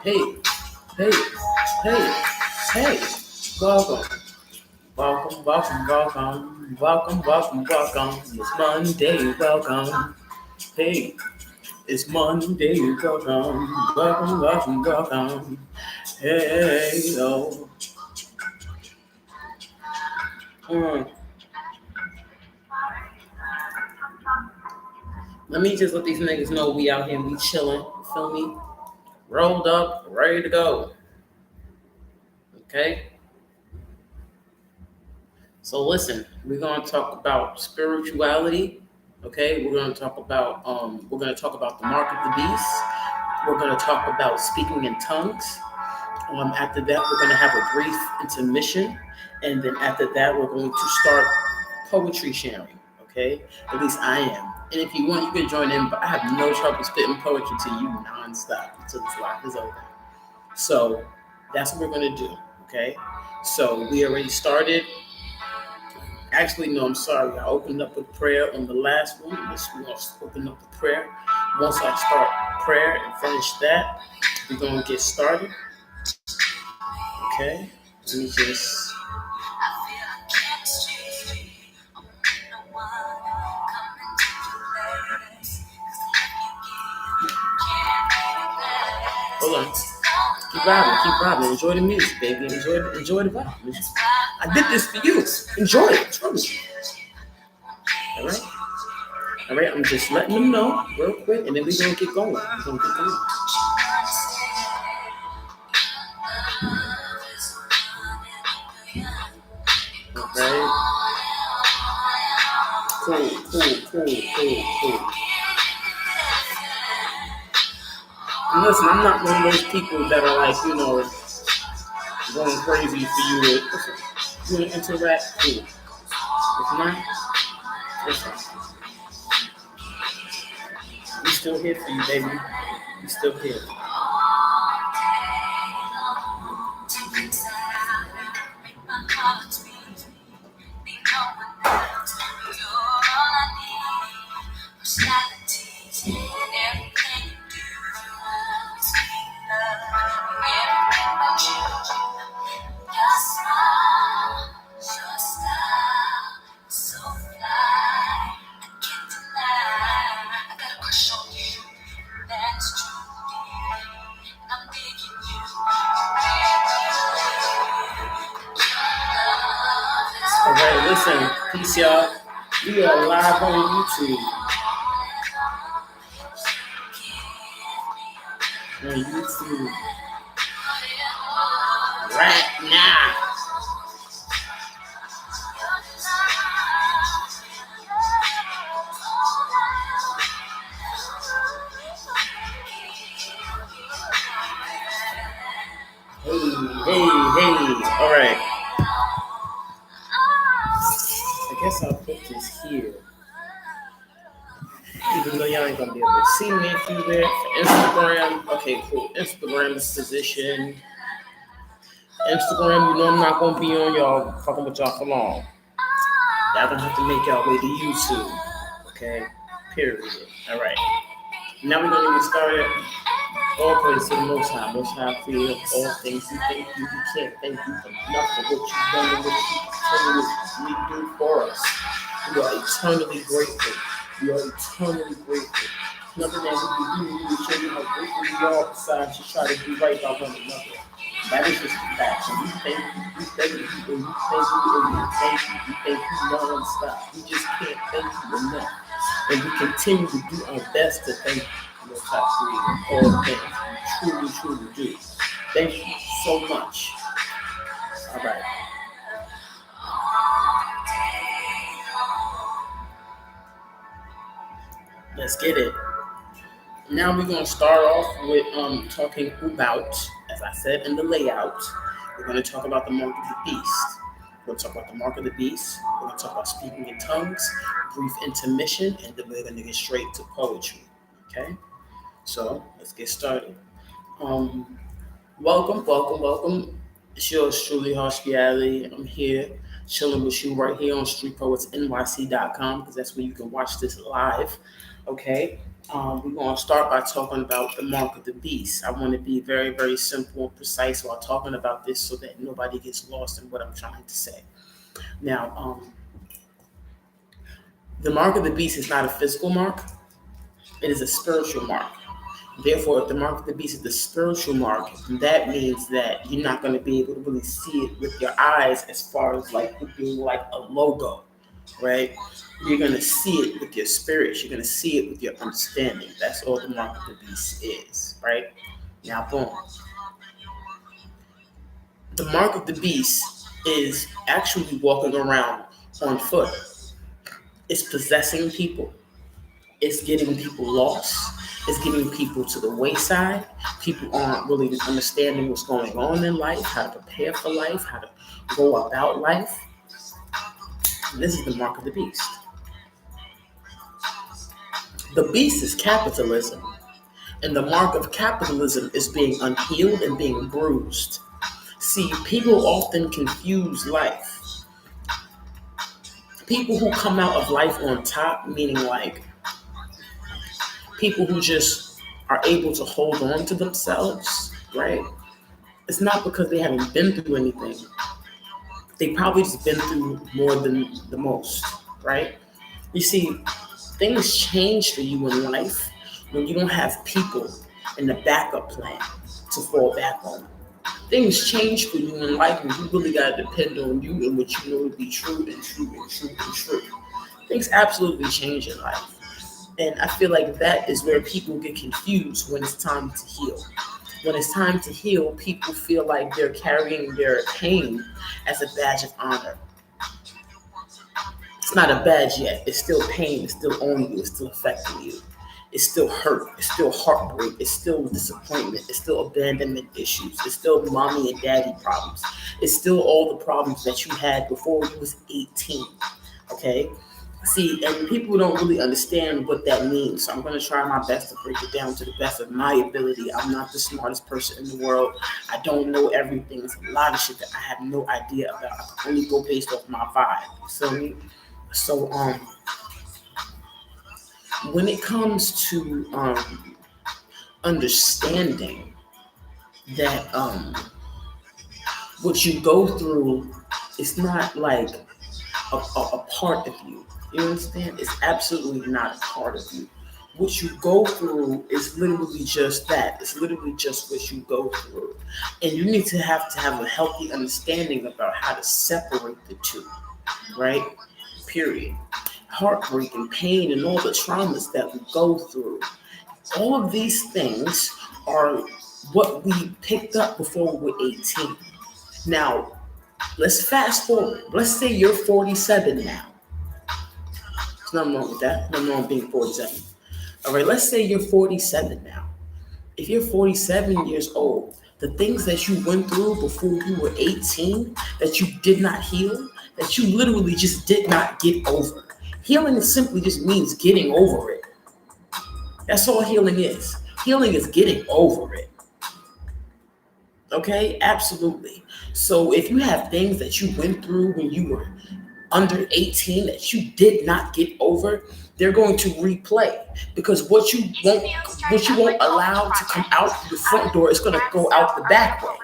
Hey, hey, hey, hey. Welcome, welcome. It's Monday, welcome. Hey, it's Monday, welcome. Hey, yo. Mm. Let me just let these niggas know we out here, we chilling. You feel me? Rolled up, ready to go. Okay? So listen, we're gonna talk about spirituality. Okay, we're gonna talk about the mark of the beast. We're gonna talk about speaking in tongues. After that, we're gonna have a brief intermission, and then after that, we're going to start poetry sharing. Okay, at least I am. And if you want, you can join in. But I have no trouble spitting poetry to you nonstop until this live is over. So that's what we're gonna do. Okay, so we already started. Actually, no, I'm sorry. I opened up with prayer on the last one. This we're gonna open up the prayer. Once I start prayer and finish that, we're gonna get started. Okay. Let me just. Hold on. Keep vibing. Enjoy the music, baby. Enjoy the vibe. I did this for you. Enjoy it. Trust me. All right. All right. I'm just letting them know real quick, and then we're gonna get going. Okay. Cool. And listen, I'm not one of those people that are like, going crazy for you to interact. Cool. If not, listen, we still here for you, baby. We still here. Alright, listen, peace y'all. We are live on YouTube. Right now. Hey. Alright. I guess I'll put this here. Even though y'all ain't gonna be able to see me through there. For Instagram, okay, cool. Instagram is position. Instagram, I'm not gonna be on y'all fucking with y'all for long. Y'all gonna have to make y'all way to YouTube. Okay? Period. Alright. Now we're gonna get started. All praise to the Most High. Most High creator of all things. We thank you. We can't thank you for nothing. What you've done and what you continuously do for us. We are eternally grateful. Nothing that we can do to show you how grateful we are besides just try to do right by one another. That is just the fact. So we thank you. We thank you non-stop. We just can't thank you enough. And we continue to do our best to thank you. Most High Creator of all things. We truly do. Thank you so much. All right. Let's get it. Now we're gonna start off with talking about, as I said in the layout, we're gonna talk about the mark of the beast. We're gonna talk about the mark of the beast. We're gonna talk about speaking in tongues, brief intermission, and then we're gonna get straight to poetry. Okay. So let's get started. Welcome. It's yours truly, Harsh Reality. I'm here chilling with you right here on StreetPoetsNYC.com because that's where you can watch this live. Okay. We're going to start by talking about the mark of the beast. I want to be very, very simple and precise while talking about this so that nobody gets lost in what I'm trying to say. Now, the mark of the beast is not a physical mark, it is a spiritual mark. Therefore, if the mark of the beast is the spiritual mark, that means that you're not going to be able to really see it with your eyes as far as like it being like a logo, right? You're going to see it with your spirit. You're going to see it with your understanding. That's all the mark of the beast is, right? Now, boom. The mark of the beast is actually walking around on foot. It's possessing people. It's getting people lost. It's getting people to the wayside. People aren't really understanding what's going on in life, how to prepare for life, how to go about life. And this is the mark of the beast. The beast is capitalism, and the mark of capitalism is being unhealed and being bruised. See, people often confuse life. People who come out of life on top, meaning like people who just are able to hold on to themselves, right? It's not because they haven't been through anything. They probably just been through more than the most, right? You see, things change for you in life when you don't have people in the backup plan to fall back on. Things change for you in life when you really got to depend on you and what you know to be true and true and true and true. Things absolutely change in life. And I feel like that is where people get confused when it's time to heal. When it's time to heal, people feel like they're carrying their pain as a badge of honor. It's not a badge yet. It's still pain. It's still on you. It's still affecting you. It's still hurt. It's still heartbreak. It's still disappointment. It's still abandonment issues. It's still mommy and daddy problems. It's still all the problems that you had before you was 18. Okay? See, and people don't really understand what that means. So I'm going to try my best to break it down to the best of my ability. I'm not the smartest person in the world. I don't know everything. There's a lot of shit that I have no idea about. I can only go based off my vibe. You feel me? So, when it comes to understanding that what you go through is not like a part of you. You understand? It's absolutely not a part of you. What you go through is literally just that. It's literally just what you go through. And you need to have a healthy understanding about how to separate the two, right? Period. Heartbreak and pain and all the traumas that we go through. All of these things are what we picked up before we were 18. Now, let's fast forward. Let's say you're 47 now. There's nothing wrong with that. Nothing wrong with being 47. All right, let's say you're 47 now. If you're 47 years old, the things that you went through before you were 18, that you did not heal, that you literally just did not get over. Healing simply just means getting over it. That's all healing is. Healing is getting over it. Okay, absolutely. So if you have things that you went through when you were under 18 that you did not get over, they're going to replay because what you won't allow to come out the front door is going to go out the back way.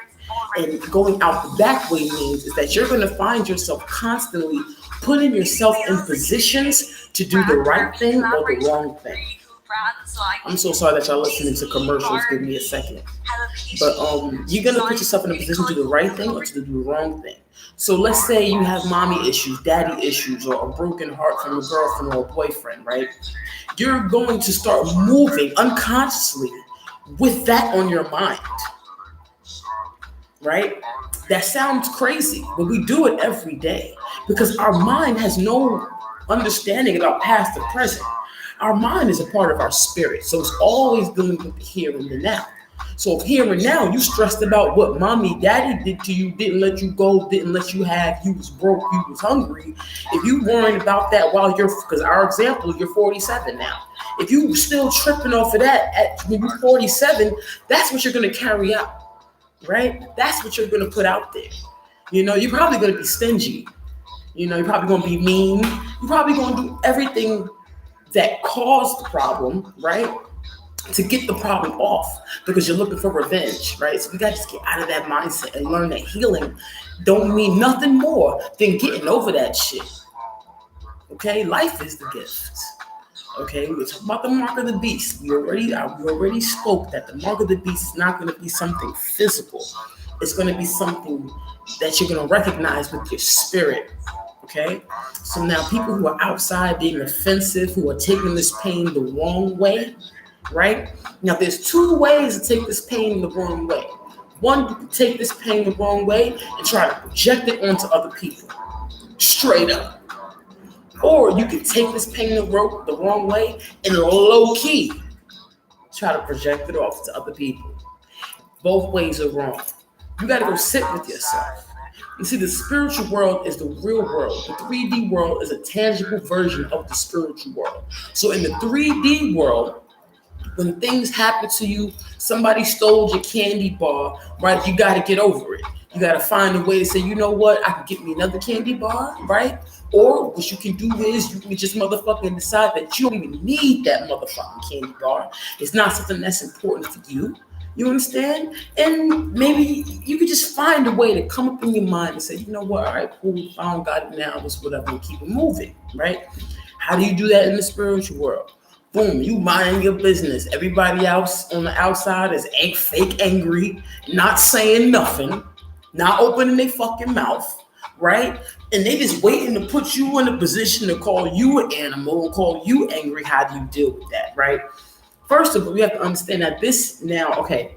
And going out the back way means is that you're going to find yourself constantly putting yourself in positions to do the right thing or the wrong thing. I'm so sorry that y'all listening to commercials. Give me a second. But you're gonna put yourself in a position to do the right thing or to do the wrong thing. So let's say you have mommy issues, daddy issues, or a broken heart from a girlfriend or a boyfriend, right? You're going to start moving unconsciously with that on your mind, right? That sounds crazy, but we do it every day because our mind has no understanding about past or present. Our mind is a part of our spirit, so it's always dealing with the here and the now. So if here and now you stressed about what mommy, daddy did to you, didn't let you go, didn't let you have, you was broke, you was hungry. If you worrying about that while because our example, you're 47 now. If you still tripping off of that when you're 47, that's what you're going to carry out, right? That's what you're going to put out there. You know, you're probably going to be stingy. You know, you're probably going to be mean. You're probably going to do everything that caused the problem, right? To get the problem off because you're looking for revenge, right? So we got to just get out of that mindset and learn that healing don't mean nothing more than getting over that shit. Okay, life is the gift. Okay, we're talking about the mark of the beast. We already spoke that the mark of the beast is not going to be something physical. It's going to be something that you're going to recognize with your spirit. Okay, so now people who are outside being offensive, who are taking this pain the wrong way, right? Now there's two ways to take this pain the wrong way. One, you can take this pain the wrong way and try to project it onto other people, straight up. Or you can take this pain the wrong way and low key try to project it off to other people. Both ways are wrong. You got to go sit with yourself. You see, the spiritual world is the real world. The 3D world is a tangible version of the spiritual world. So in the 3D world, when things happen to you, somebody stole your candy bar, right? You got to get over it. You got to find a way to say, you know what? I can get me another candy bar, right? Or what you can do is you can just motherfucking decide that you don't even need that motherfucking candy bar. It's not something that's important for you. You understand? And maybe you could just find a way to come up in your mind and say, you know what? All right, cool. I don't got it now. It's whatever. And keep it moving, right? How do you do that in the spiritual world? Boom, you mind your business. Everybody else on the outside is fake angry, not saying nothing, not opening their fucking mouth, right? And they just waiting to put you in a position to call you an animal and call you angry. How do you deal with that, right? First of all, we have to understand that this now, okay,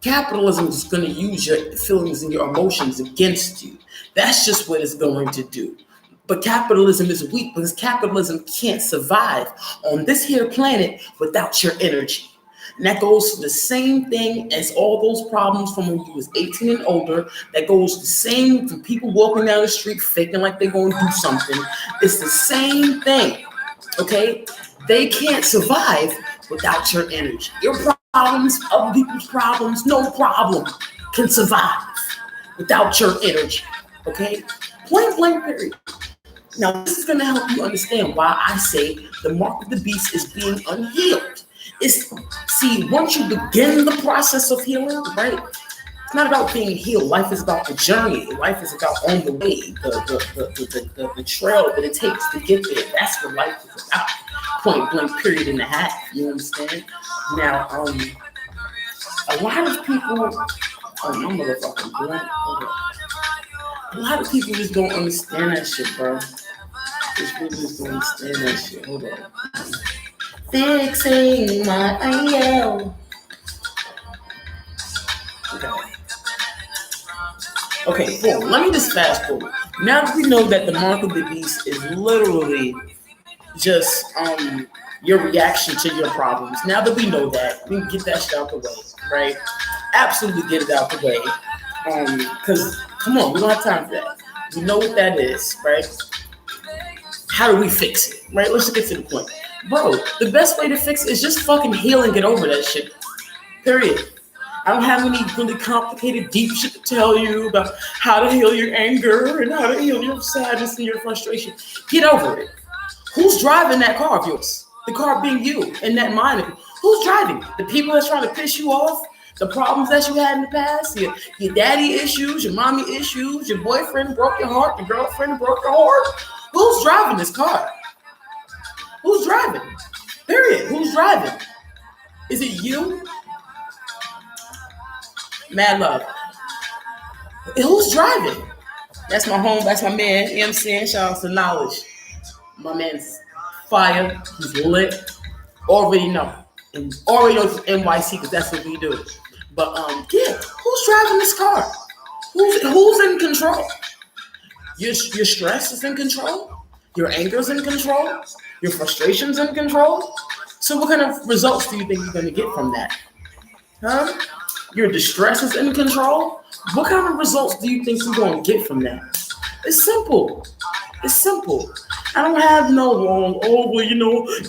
capitalism is going to use your feelings and your emotions against you. That's just what it's going to do. But capitalism is weak because capitalism can't survive on this here planet without your energy. And that goes for the same thing as all those problems from when you was 18 and older. That goes the same from people walking down the street faking like they're going to do something. It's the same thing, okay? They can't survive without your energy. Your problems, other people's problems, no problem can survive without your energy, okay? Point blank period. Now, this is going to help you understand why I say the mark of the beast is being unhealed. Once you begin the process of healing, right? It's not about being healed. Life is about the journey. Life is about on the way, the trail that it takes to get there. That's what life is about. Point blank, period, and a half. You understand? Now, a lot of people, I'm motherfucking blunt. A lot of people just don't understand that shit, bro. People just don't understand that shit. Hold on. Fixing my angle. Okay, cool. Let me just fast forward. Now that we know that the mark of the beast is literally just your reaction to your problems. Now that we know that, we can get that shit out the way, right? Absolutely get it out the way. Because come on, we don't have time for that. We know what that is, right? How do we fix it, right? Let's just get to the point. Bro, the best way to fix it is just fucking heal and get over that shit. Period. I don't have any really complicated, deep shit to tell you about how to heal your anger and how to heal your sadness and your frustration. Get over it. Who's driving that car of yours? The car being you and that mind of you. Who's driving? The people that's trying to piss you off? The problems that you had in the past? Your daddy issues, your mommy issues, your boyfriend broke your heart, your girlfriend broke your heart. Who's driving this car? Who's driving? Period. Who's driving? Is it you? Mad love. Who's driving? That's my home. That's my man. You know what I'm saying? Shout out to Knowledge. My man's fire. He's lit. Already know. And already know it's NYC because that's what we do. But yeah, who's driving this car? Who's in control? Your stress is in control. Your anger is in control. Your frustration's in control. So what kind of results do you think you're going to get from that? Huh? Your distress is in control. What kind of results do you think you're going to get from that? It's simple. It's simple. I don't have no long,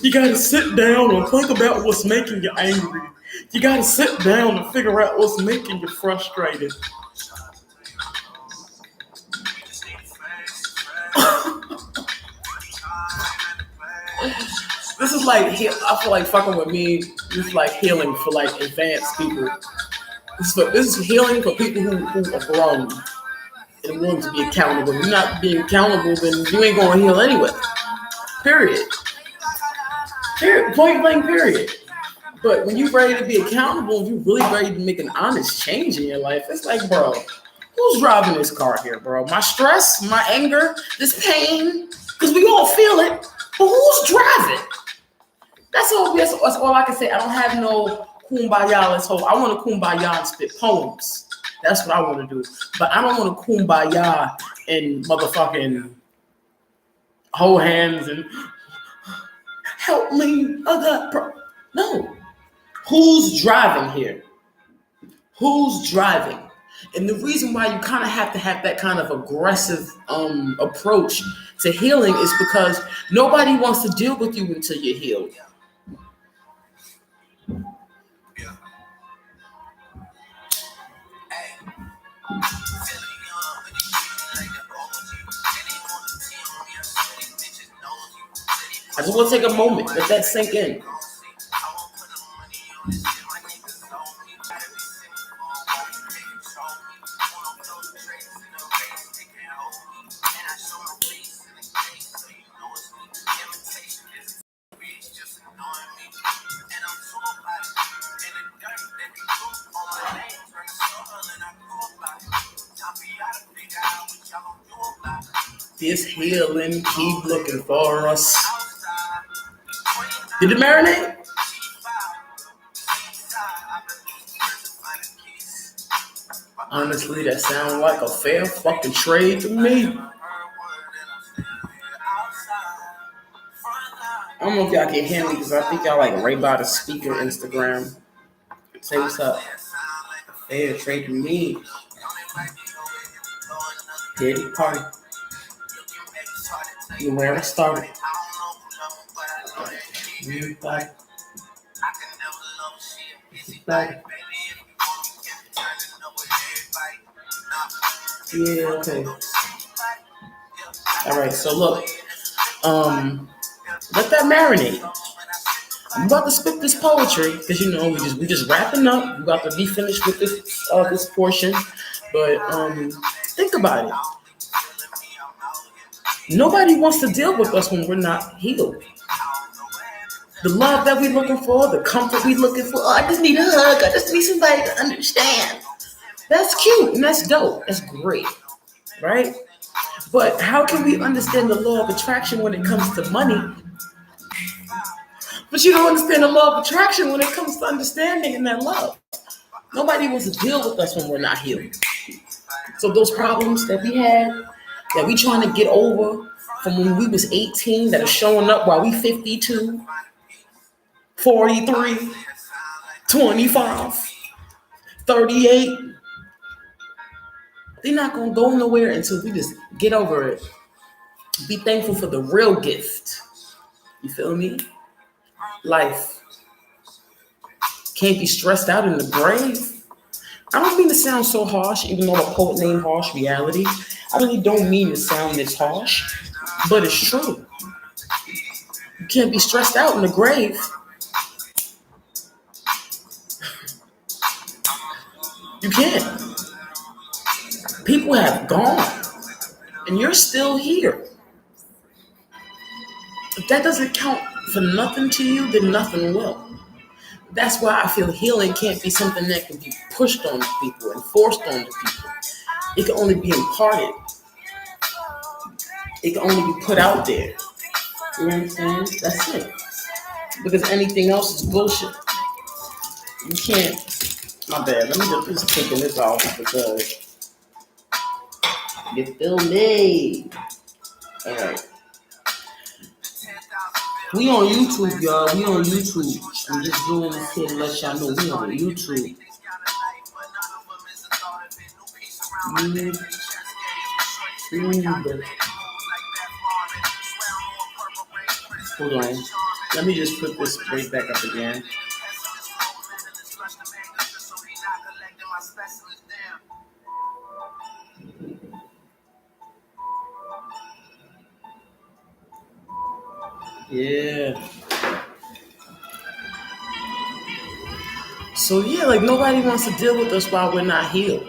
you got to sit down and think about what's making you angry. You got to sit down and figure out what's making you frustrated. This is like I feel like fucking with me. This is like healing for like advanced people. This is healing for people who are grown and willing to be accountable. If you're not being accountable, then you ain't gonna heal anyway. Period. Period. Point blank. Period. But when you're ready to be accountable, if you're really ready to make an honest change in your life, it's like, bro, who's driving this car here, bro? My stress, my anger, this pain, because we all feel it. But who's driving? That's all I can say. I don't have no kumbaya. Let's hold. I want to kumbaya and spit poems. That's what I want to do. But I don't want to kumbaya and motherfucking hold hands and help me. No. Who's driving here? Who's driving? And the reason why you kind of have to have that kind of aggressive approach to healing is because nobody wants to deal with you until you're healed. I just want to take a moment, let that sink in. This healing keep looking for us. Did it marinate? Honestly, that sounds like a fair fucking trade to me. I don't know if y'all can hear me because I think y'all like right by the speaker Instagram. Say what's up. Fair trade to me. Dirty party. You where I started. Back. Yeah, okay. Alright, so look. Let that marinate. I'm about to spit this poetry because you know we just wrapping up. We about to be finished with this portion. But think about it. Nobody wants to deal with us when we're not healed. The love that we're looking for, the comfort we're looking for. Oh, I just need a hug. I just need somebody to understand. That's cute and that's dope. That's great, right? But how can we understand the law of attraction when it comes to money? But you don't understand the law of attraction when it comes to understanding and that love. Nobody wants to deal with us when we're not healed. So those problems that we had, that we trying to get over from when we was 18, that are showing up while we 52, 43, 25, 38, they're not going to go nowhere until we just get over it. Be thankful for the real gift. You feel me? Life. Can't be stressed out in the grave. I don't mean to sound so harsh, even though a poet named Harsh Reality. I really don't mean to sound this harsh, but it's true. You can't be stressed out in the grave. You can't. People have gone, and you're still here. If that doesn't count for nothing to you, then nothing will. That's why I feel healing can't be something that can be pushed on people and forced on people. It can only be imparted. It can only be put out there. You know what I'm saying? That's it. Because anything else is bullshit. You can't. My bad. Let me just taking this off because you feel me. All right. We on YouTube, y'all. We on YouTube. I'm just doing this here to let y'all know we on YouTube. Hold on. Let me just put this right back up again. Yeah. So yeah, like nobody wants to deal with us while we're not healed.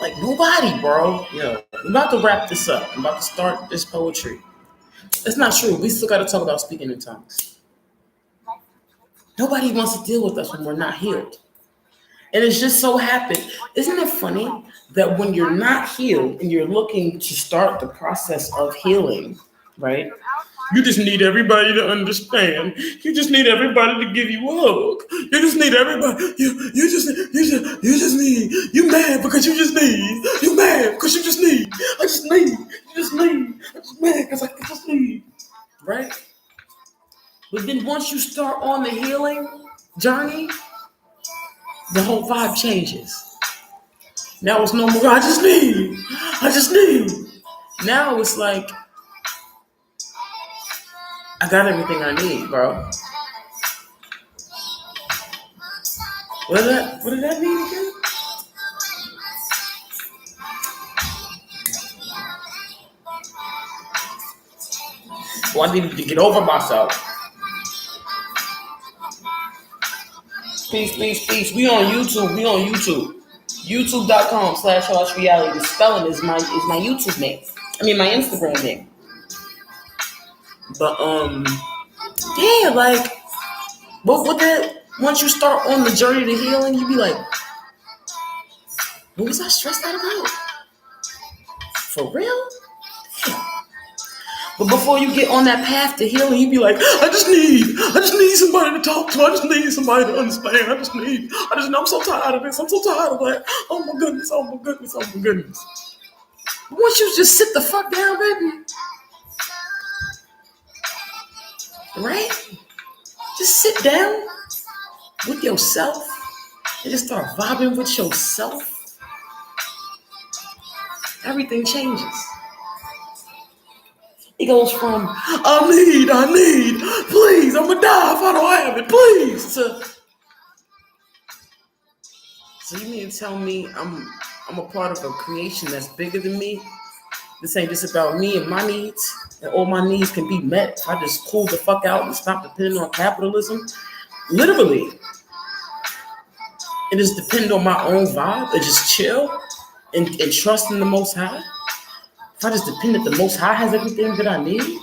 Like nobody, bro. Yeah, I'm about to wrap this up. I'm about to start this poetry. It's not true. We still got to talk about speaking in tongues. Nobody wants to deal with us when we're not healed. And it's just so happened. Isn't it funny that when you're not healed and you're looking to start the process of healing, right? You just need everybody to understand. You just need everybody to give you a hug. You just need everybody. You mad because you just need. You mad because you just need. I just need. You just need. I just mad because I just need. Right? But then once you start on the healing journey, the whole vibe changes. Now it's no more, I just need. I just need. Now it's like, I got everything I need, bro. What did that mean again? Well, I needed to get over myself. Peace. We on YouTube. YouTube.com/harshreality. The spelling is my YouTube name. I mean my Instagram name. But yeah, like what that once you start on the journey to healing, you be like, what was I stressed out about? For real? Damn. But before you get on that path to healing, you be like, I just need somebody to talk to. I just need somebody to understand. I'm so tired of this. I'm so tired of that. Oh my goodness. But once you just sit the fuck down, baby, right? Just sit down with yourself and just start vibing with yourself. Everything changes. It goes from I need, please, I'm gonna die if I don't have it, please. So you mean to tell me I'm a part of a creation that's bigger than me? This ain't just about me and my needs, and all my needs can be met if I just cool the fuck out and stop depending on capitalism. Literally, it just depend on my own vibe and just chill and trust in the Most High. If I just depend that the Most High has everything that I need,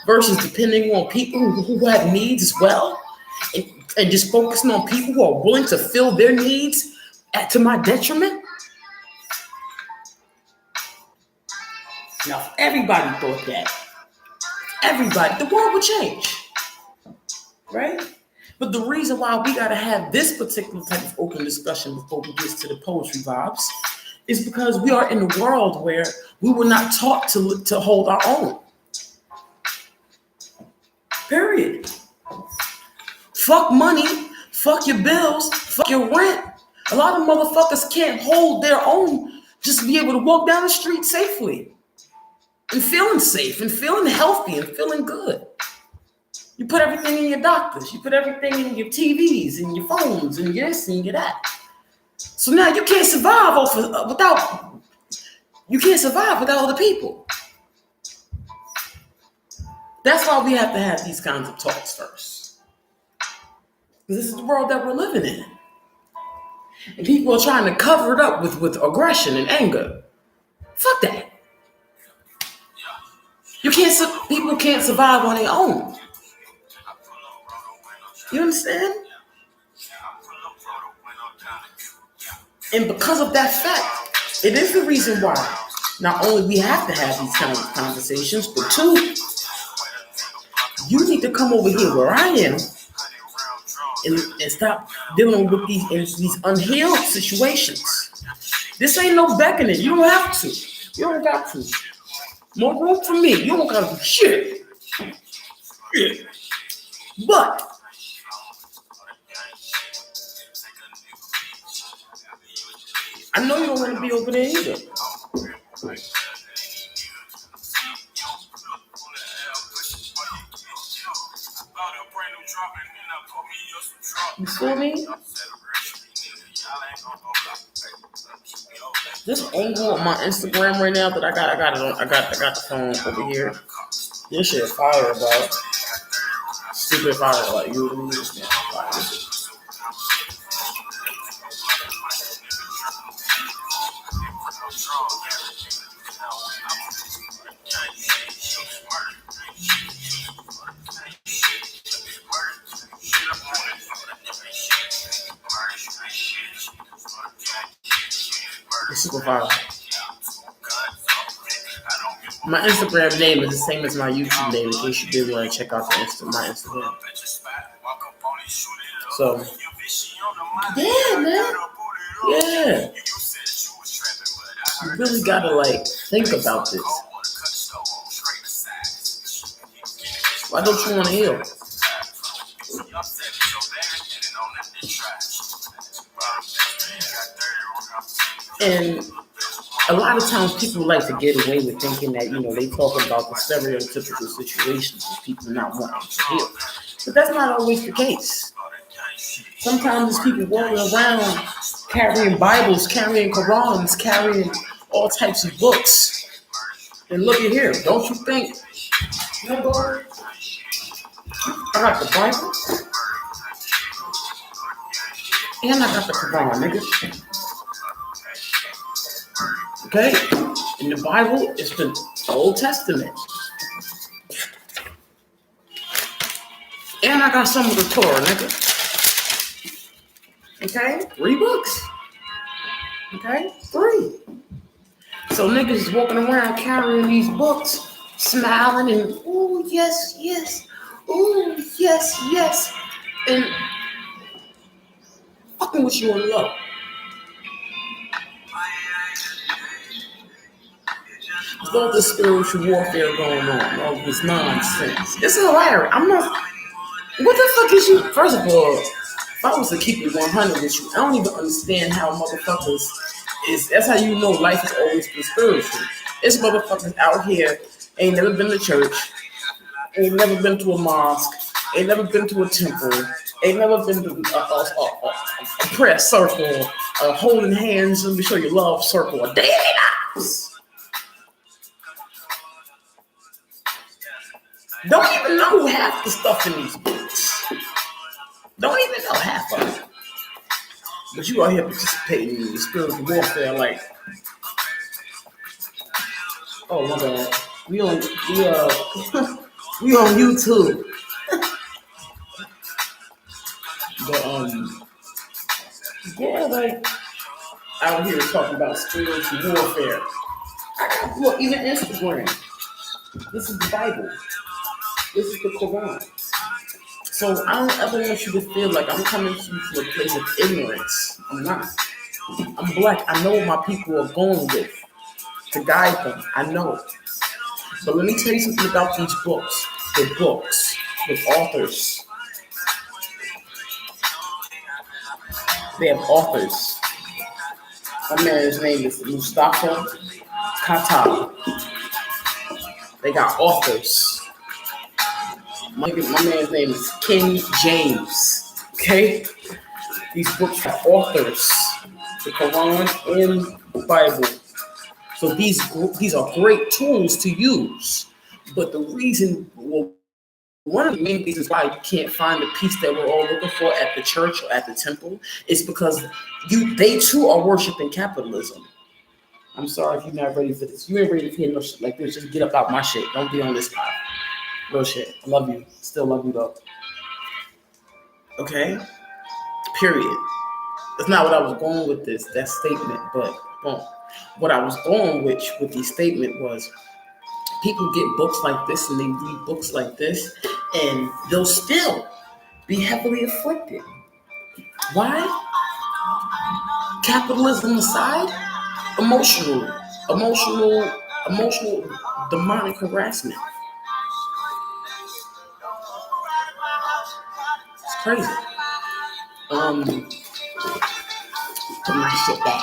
versus depending on people who have needs as well, and just focusing on people who are willing to fill their needs to my detriment. Now, if everybody thought that, the world would change, right? But the reason why we gotta have this particular type of open discussion before we get to the poetry vibes is because we are in a world where we were not taught to hold our own. Period. Fuck money, fuck your bills, fuck your rent. A lot of motherfuckers can't hold their own, just to be able to walk down the street safely and feeling safe and feeling healthy and feeling good. You put everything in your doctors, you put everything in your TVs and your phones and your this and your that. So now you can't survive without other people. That's why we have to have these kinds of talks first. Because this is the world that we're living in. And people are trying to cover it up with aggression and anger. Fuck that. People can't survive on their own. You understand? And because of that fact, it is the reason why not only we have to have these kinds of conversations, but two, you need to come over here where I am and stop dealing with these unhealed situations. This ain't no beckoning. You don't have to. You don't got to. More room for me. You don't got to do shit. Yeah. But I know you don't want to be over there either. You feel me? This angle on my Instagram right now that I got the phone over here. This shit fire, bro. Stupid fire, like you really understand. super viral. My Instagram name is the same as my YouTube name in case you did want to check out my Instagram. So, yeah, man. Yeah. You really gotta think about this. Why don't you want to heal? And a lot of times people like to get away with thinking that, they talk about the stereotypical situations of people not wanting to heal. But that's not always the case. Sometimes there's people walking around carrying Bibles, carrying Qurans, carrying all types of books. And look at here, don't you think, I got the Bible and I got the Quran, nigga. Okay? In the Bible, it's the Old Testament. And I got some of the Torah, nigga. Okay? 3 books. Okay? 3. So niggas is walking around carrying these books, smiling and, ooh, yes, yes. Ooh, yes, yes. And fucking with you on love. There's all this spiritual warfare going on, all this nonsense. It's hilarious. What the fuck is you? First of all, if I was to keep it 100 with you, I don't even understand how motherfuckers that's how you know life has always been spiritual. It's motherfuckers out here, ain't never been to church, ain't never been to a mosque, ain't never been to a temple, ain't never been to a prayer circle, holding hands, let me show you love circle, a daily lives. Don't even know half the stuff in these books. Don't even know half of it. But you out here participating in the spiritual warfare oh my God. We on YouTube. But out here talking about spiritual warfare. Look, even Instagram. This is the Bible. This is the Quran. So I don't ever want you to feel like I'm coming to you to a place of ignorance. I'm not. I'm black. I know what my people are going with to guide them. I know. But let me tell you something about these books. They're books with authors. They have authors. My man's name is Mustafa Khattab. They got authors. My man's name is King James. Okay? These books have authors. The Quran and the Bible. So these are great tools to use. But the reason, one of the main reasons why you can't find the peace that we're all looking for at the church or at the temple is because they too are worshiping capitalism. I'm sorry if you're not ready for this. You ain't ready to hear no shit like this. Just get up out my shit. Don't be on this path. Real shit. I love you. Still love you though. Okay? Period. That's not what I was going with that statement, but what I was going with the statement was people get books like this and they read books like this and they'll still be heavily afflicted. Why? Capitalism aside, emotional demonic harassment. It's crazy. Put my shit back.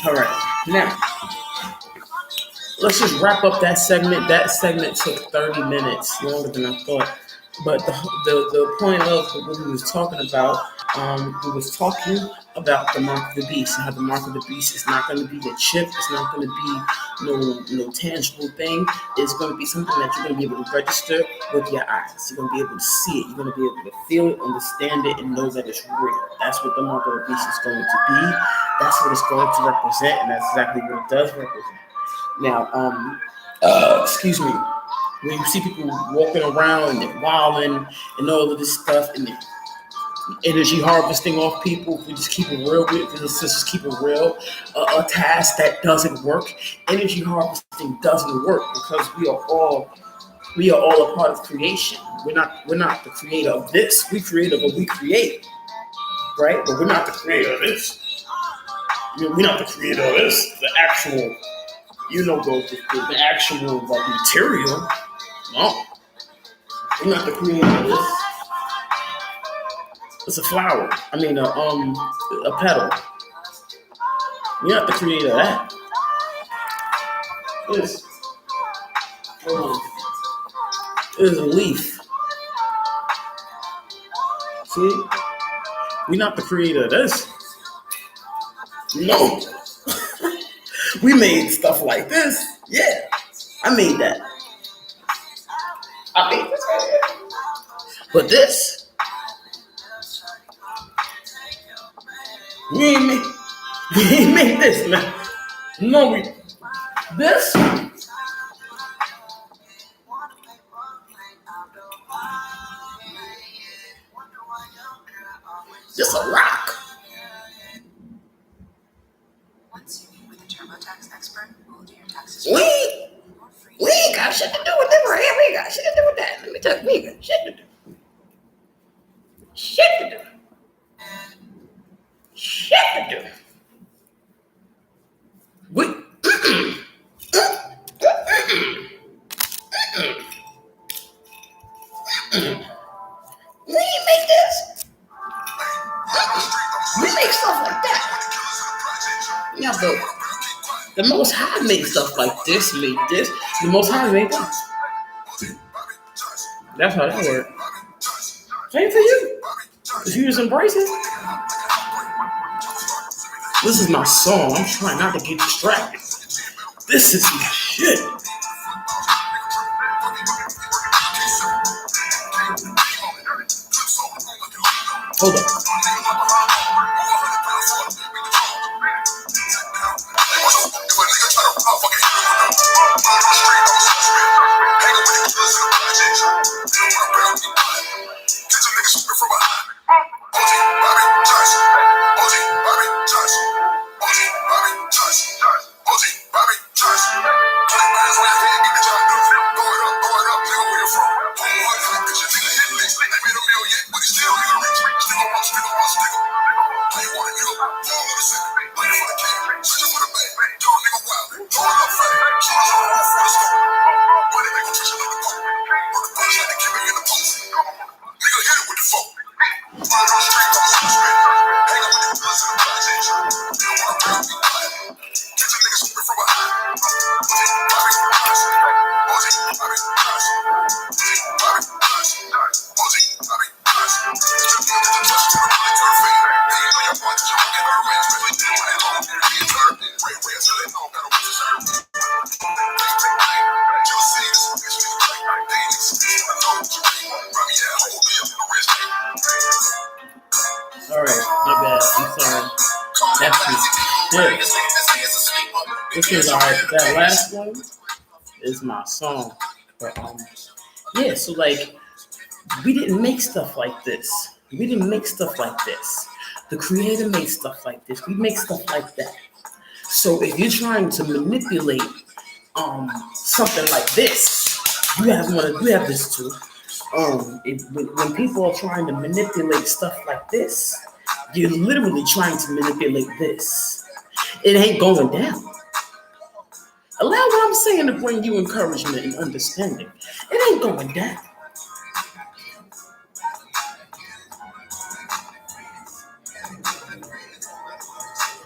All right, now let's just wrap up that segment. That segment took 30 minutes, longer than I thought. But the point of what we was talking about, we was talking about the mark of the beast and how the mark of the beast is not going to be the chip. It's not going to be no tangible thing. It's going to be something that you're going to be able to register with your eyes. You're going to be able to see it. You're going to be able to feel it, understand it, and know that it's real. That's what the mark of the beast is going to be. That's what it's going to represent, and that's exactly what it does represent. Now, excuse me. When you see people walking around and they're wilding and all of this stuff and they're energy harvesting off people, if we just keep it real, let's just keep it real. A task that doesn't work, energy harvesting doesn't work because we are all a part of creation. We're not the creator of this. We create what we create, right? But we're not the creator of this. We're not the creator of this. The actual, the actual like material. No, we're not the creator of this. It's a flower. A petal. We're not the creator of that. It's, it's a leaf. See, we're not the creator of this. No, we made stuff like this. Yeah, I made that. I made this right here. But this, we ain't make, we ain't make this, man. No, this, just a rock. We we ain't got shit to do with this right here. We ain't got shit to do with that. Let me tell you, we ain't got shit to do. Shit to do. Shit to do. We we ain't make this. We make stuff like that. Yeah, but the Most High made stuff like this, made this. The Most High made that. That's how that works. Same for you. If you just embrace it. This is my song. I'm trying not to get distracted. This is my shit. Hold up. All right, my bad. I'm sorry. That's just this. This is all right. That last one is my song. But yeah. So like, we didn't make stuff like this. We didn't make stuff like this. The Creator made stuff like this. We make stuff like that. So if you're trying to manipulate something like this, you have this too. When people are trying to manipulate stuff like this, you're literally trying to manipulate this. It ain't going down. Allow what I'm saying to bring you encouragement and understanding. It ain't going down.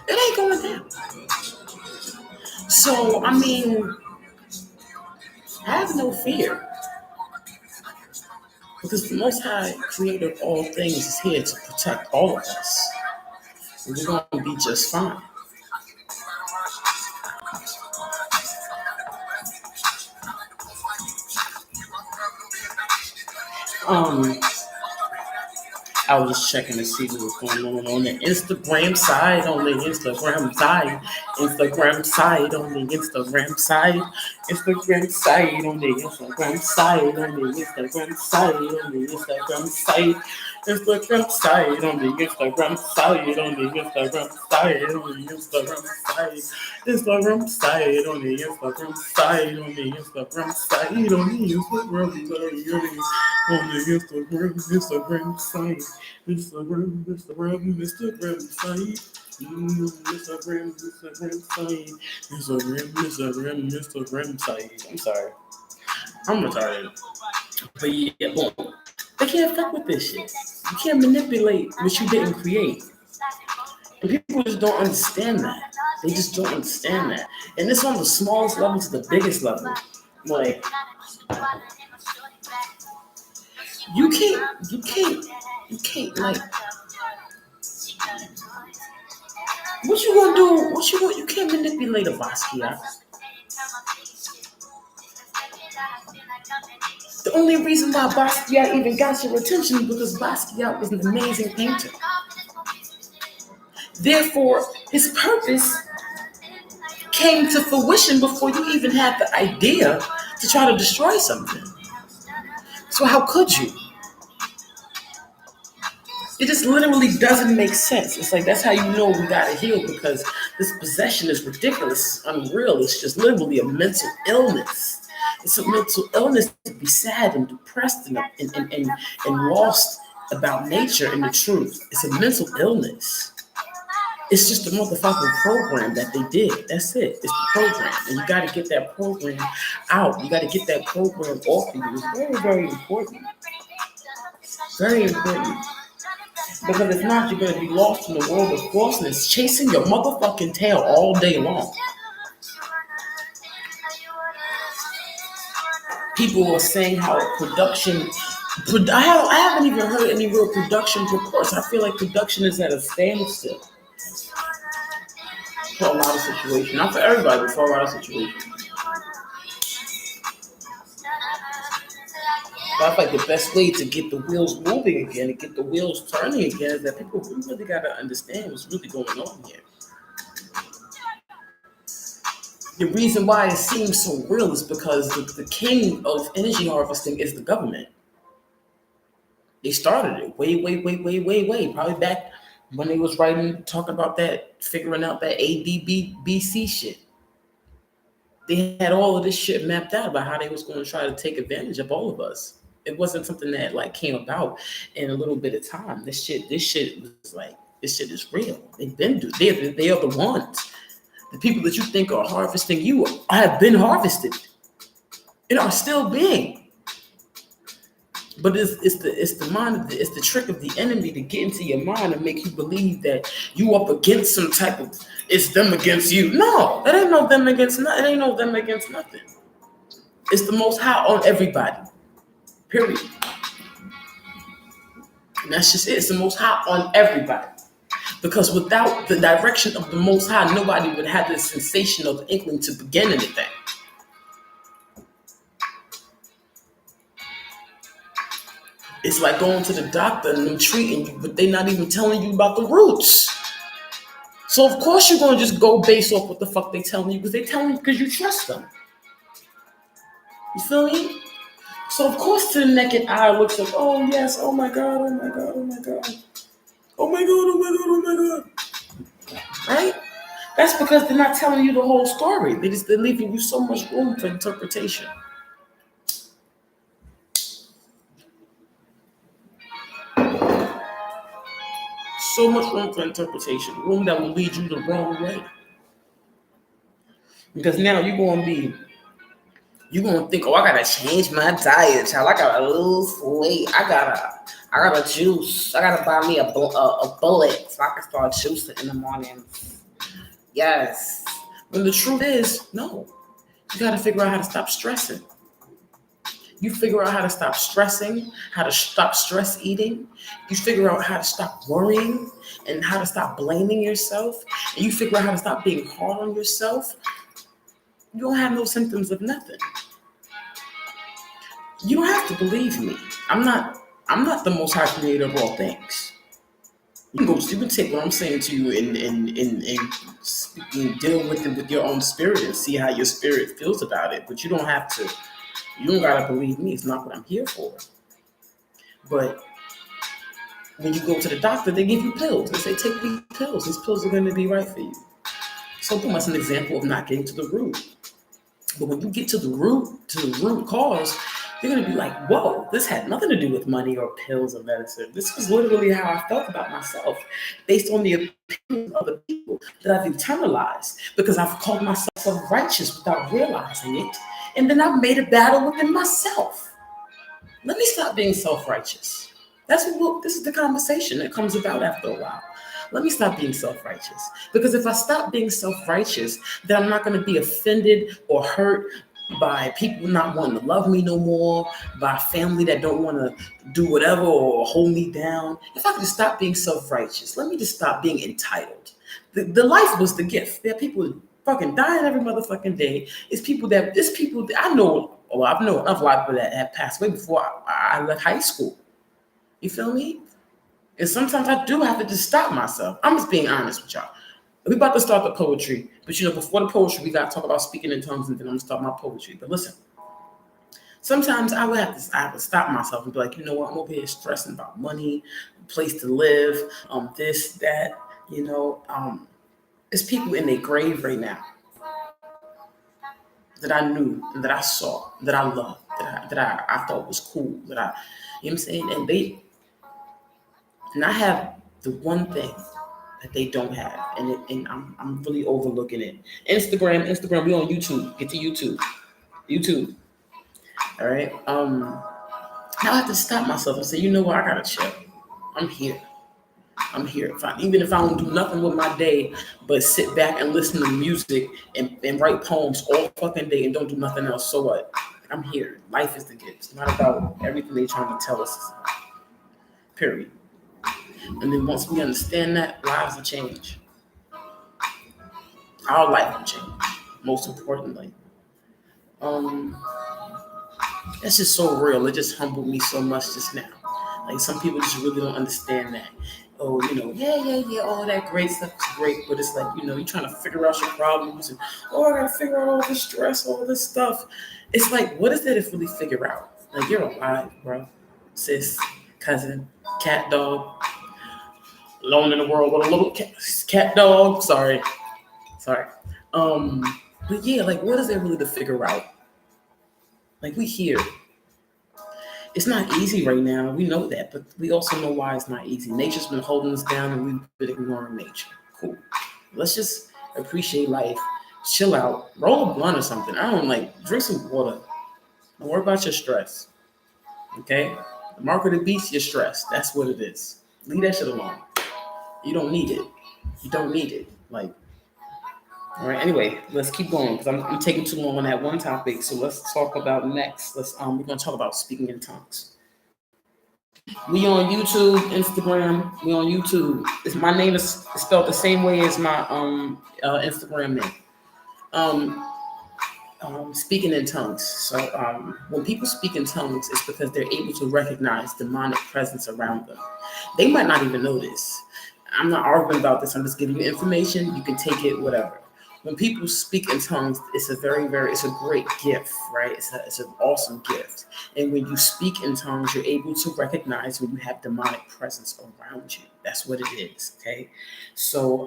It ain't going down. So, have no fear. Because the Most High Creator of all things is here to protect all of us. And we're going to be just fine. I was just checking to see what was going on the Instagram side, on the Instagram side, Instagram side, on the Instagram side, Instagram side, on the Instagram side, on the Instagram side, on the Instagram side, Instagram side, on the Instagram side, on the Instagram side, on the Instagram side, Instagram side, on the Instagram side, on the Instagram side, on the Instagram side, on the Instagram site, Instagram site, Instagram site. I'm sorry, I'm retarded. But yeah, boom. They can't fuck with this shit. You can't manipulate what you didn't create. And people just don't understand that. They just don't understand that. And it's on the smallest level to the biggest level. Like, you can't like, what you gonna do? You can't manipulate a Basquiat. The only reason why Basquiat even got your attention is because Basquiat was an amazing painter. Therefore, his purpose came to fruition before you even had the idea to try to destroy something. So how could you? It just literally doesn't make sense. It's like, that's how you know we gotta heal, because this possession is ridiculous, it's unreal. It's just literally a mental illness. It's a mental illness to be sad and depressed and lost about nature and the truth. It's a mental illness. It's just a motherfucking program that they did. That's it. It's the program. And you got to get that program out. You got to get that program off of you. It's very, very important. Very important. Because if not, you're going to be lost in the world of falseness, chasing your motherfucking tail all day long. People are saying how production... I haven't even heard any real production reports. I feel like production is at a standstill. For a lot of situations. Not for everybody, but for a lot of situations. But I feel like the best way to get the wheels moving again and get the wheels turning again is that people really got to understand what's really going on here. The reason why it seems so real is because the king of energy harvesting is the government. They started it way, probably back when they was talking about that, figuring out that ADBC shit. They had all of this shit mapped out about how they was going to try to take advantage of all of us. It wasn't something that like came about in a little bit of time. This shit was like, this shit is real. They've been doing. They are the ones. The people that you think are harvesting you have been harvested and are still being. But it's the mind, it's the trick of the enemy to get into your mind and make you believe that you up against some type of, it's them against you. No, it ain't no them against nothing. It ain't no them against nothing. It's the Most High on everybody. Period. And that's just it. It's the Most High on everybody. Because without the direction of the Most High, nobody would have this sensation of inkling to begin anything. It's like going to the doctor and them treating you, but they're not even telling you about the roots. So of course you're going to just go based off what the fuck they telling you, because they telling you because you trust them. You feel me? So of course to the naked eye it looks like, oh yes, oh my God, oh my God, oh my God. Oh my God, oh my God, oh my God. Right? That's because they're not telling you the whole story. They're leaving you so much room for interpretation. So much room for interpretation. Room that will lead you the wrong way. Because now you're going to think, oh, I got to change my diet, child. I got to lose weight. I got to juice. I got to buy me a bullet so I can start juicing in the morning. Yes. When the truth is, no. You got to figure out how to stop stressing. You figure out how to stop stressing, how to stop stress eating. You figure out how to stop worrying and how to stop blaming yourself. And you figure out how to stop being hard on yourself. You don't have no symptoms of nothing. You don't have to believe me. I'm not I'm not the most high creator of all things. You can take what I'm saying to you and deal with it with your own spirit and see how your spirit feels about it. But you don't have to. You don't gotta believe me. It's not what I'm here for. But when you go to the doctor, they give you pills. They say take these pills. These pills are going to be right for you. So that's an example of not getting to the root. But when you get to the root cause, you're going to be like, whoa, this had nothing to do with money or pills or medicine. This was literally how I felt about myself based on the opinions of other people that I've internalized because I've called myself self-righteous without realizing it. And then I've made a battle within myself. Let me stop being self-righteous. This is the conversation that comes about after a while. Let me stop being self-righteous. Because if I stop being self-righteous, then I'm not going to be offended or hurt by people not wanting to love me no more, by family that don't want to do whatever or hold me down. If I could just stop being self-righteous, let me just stop being entitled. The life was the gift. There are people fucking dying every motherfucking day. There's people that I know, or I've known of a lot of people that have passed away before I left high school. You feel me? And sometimes I do have to just stop myself. I'm just being honest with y'all. We're about to start the poetry, but before the poetry, we got to talk about speaking in tongues, and then I'm going to start my poetry. But listen, sometimes I have to stop myself and be like, you know what? I'm over here stressing about money, place to live, this, that, there's people in their grave right now that I knew and that I saw, that I loved, that I thought was cool, you know what I'm saying? And I have the one thing that they don't have, and I'm really overlooking it. Instagram, we on YouTube. Get to YouTube. All right. Now I have to stop myself and say, you know what? I gotta chill. I'm here. Even if I don't do nothing with my day, but sit back and listen to music and write poems all fucking day and don't do nothing else. So what? I'm here. Life is the gift. It's not about everything they're trying to tell us. Period. And then once we understand that, lives will change. Our life will change. Most importantly. That's just so real. It just humbled me so much just now. Like some people just really don't understand that. Oh, yeah, all that great stuff is great, but it's like, you're trying to figure out your problems and I gotta figure out all this stress, all this stuff. It's like, what is there to really figure out? Like, you're alive, bro. Sis, cousin, cat, dog, alone in the world with a little cat dog. Sorry. But yeah, like, what is there really to figure out? Like, we here. It's not easy right now. We know that, but we also know why it's not easy. Nature's been holding us down and we've been ignoring nature. Cool. Let's just appreciate life. Chill out. Roll a blunt or something. Drink some water. Don't worry about your stress. Okay? The mark of the beast, your stress. That's what it is. Leave that shit alone. You don't need it. All right. Anyway, let's keep going because I'm taking too long on that one topic. So let's talk about next. We're gonna talk about speaking in tongues. We on YouTube, Instagram. We on YouTube. My name is spelled the same way as my Instagram name. Speaking in tongues. So when people speak in tongues, it's because they're able to recognize demonic presence around them. They might not even know this. I'm not arguing about this. I'm just giving you information. You can take it, whatever. When people speak in tongues, it's a it's a great gift, right? It's an awesome gift. And when you speak in tongues, you're able to recognize when you have demonic presence around you. That's what it is, okay? So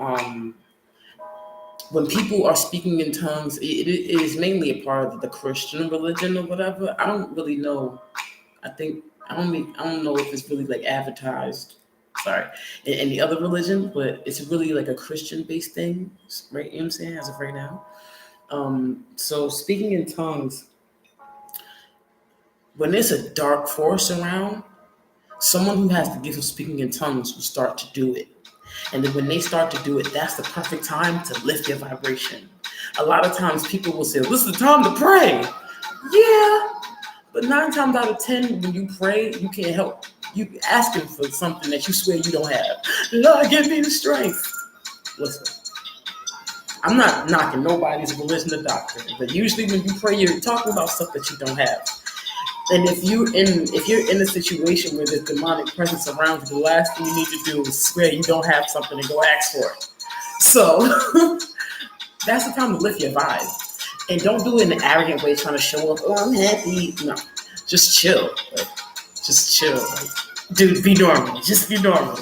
when people are speaking in tongues, it is mainly a part of the Christian religion or whatever. I don't really know. I don't know if it's really like advertised. Sorry, in any other religion, but it's really like a Christian-based thing, right? You know what I'm saying? As of right now. So speaking in tongues, when there's a dark force around, someone who has the gift of speaking in tongues will start to do it. And then when they start to do it, that's the perfect time to lift your vibration. A lot of times people will say, this is the time to pray. Yeah, but 9 times out of 10, when you pray, you can't help. You asking for something that you swear you don't have. Lord, give me the strength. Listen, I'm not knocking nobody's religion or doctrine, but usually when you pray, you're talking about stuff that you don't have. And if you're in a situation where there's demonic presence around you, the last thing you need to do is swear you don't have something and go ask for it. So that's the time to lift your vibe. And don't do it in an arrogant way trying to show off, oh, I'm happy. No. Just chill. Like, just chill. Like, dude, be normal. Just be normal.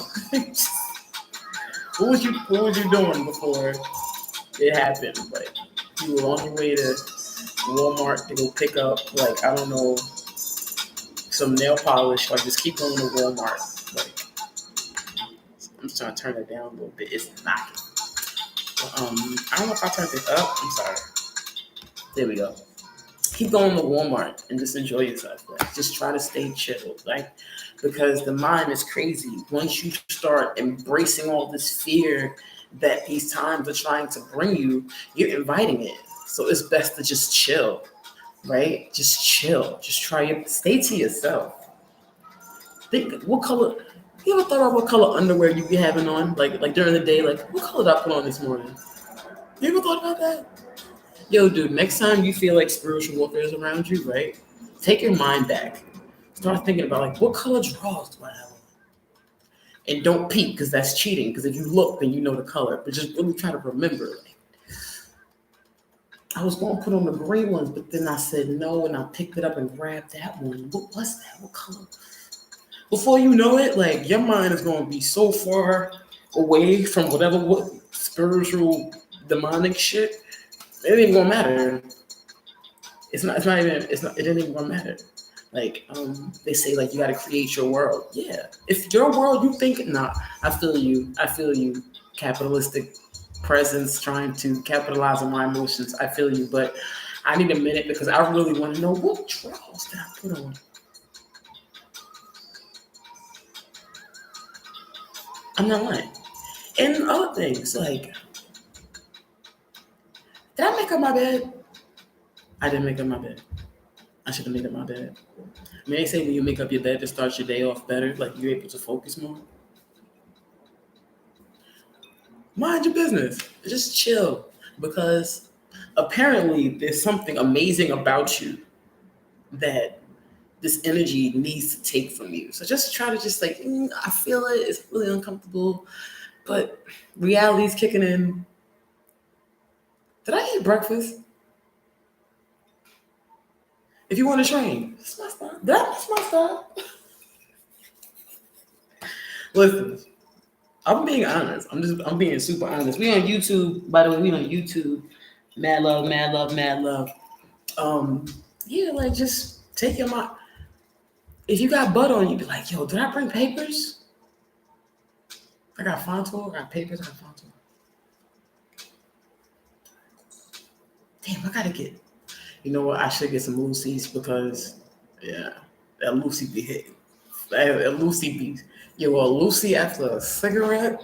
What was you doing before it happened? Like you were on your way to Walmart to go pick up, like, I don't know, some nail polish. Like, just keep going to Walmart. Like, I'm just trying to turn it down a little bit. It's knocking. I don't know if I turned it up. I'm sorry. There we go. Keep going to Walmart and just enjoy yourself. Like, just try to stay chill. Like, because the mind is crazy. Once you start embracing all this fear that these times are trying to bring you, you're inviting it. So it's best to just chill, right? Just chill. Just stay to yourself. Think what color. You ever thought about what color underwear you be having on? Like during the day, like what color did I put on this morning? You ever thought about that? Yo, dude, next time you feel like spiritual warfare is around you, right? Take your mind back. Start thinking about like what color drawers do I have on? And don't peek because that's cheating. Because if you look, then you know the color. But just really try to remember. Like, I was going to put on the green ones, but then I said no, and I picked it up and grabbed that one. What was that? What color? Before you know it, like your mind is going to be so far away from what spiritual demonic shit. It ain't even gonna matter. It ain't even gonna matter. Like, they say, like, you gotta create your world. Yeah. If your world, you think, nah, I feel you. Capitalistic presence trying to capitalize on my emotions. I feel you, but I need a minute because I really want to know what drawers did I put on. I'm not lying. And other things, like, did I make up my bed? I didn't make up my bed. I should have made up my bed. I mean, they say when you make up your bed, it starts your day off better. Like, you're able to focus more. Mind your business. Just chill. Because apparently there's something amazing about you that this energy needs to take from you. So just try to just like, I feel it. It's really uncomfortable. But reality's kicking in. Did I eat breakfast? If you want to train, that's my style. That's my style. Listen, I'm being honest. I'm being super honest. We on YouTube, by the way, we on YouTube. Mad love, mad love, mad love. Yeah, like just take your mind. If you got butt on you, be like, yo, did I bring papers? I got Fontour, I got papers, I got Fontour. Damn, I gotta get. You know what? I should get some Lucy's because, yeah, that Lucy be hitting. That Lucy be, yo, a Lucy after a cigarette.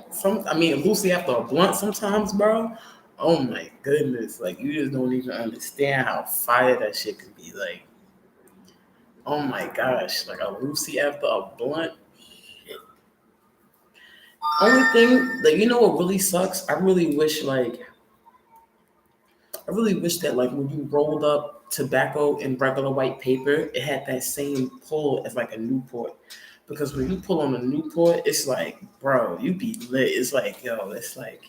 Lucy after a blunt sometimes, bro. Oh my goodness, like you just don't even understand how fire that shit can be. Like, oh my gosh, like a Lucy after a blunt. Only thing, like, you know what really sucks? I really wish that like when you rolled up tobacco in regular white paper, it had that same pull as like a Newport. Because when you pull on a Newport, it's like, bro, you be lit. It's like, yo, it's like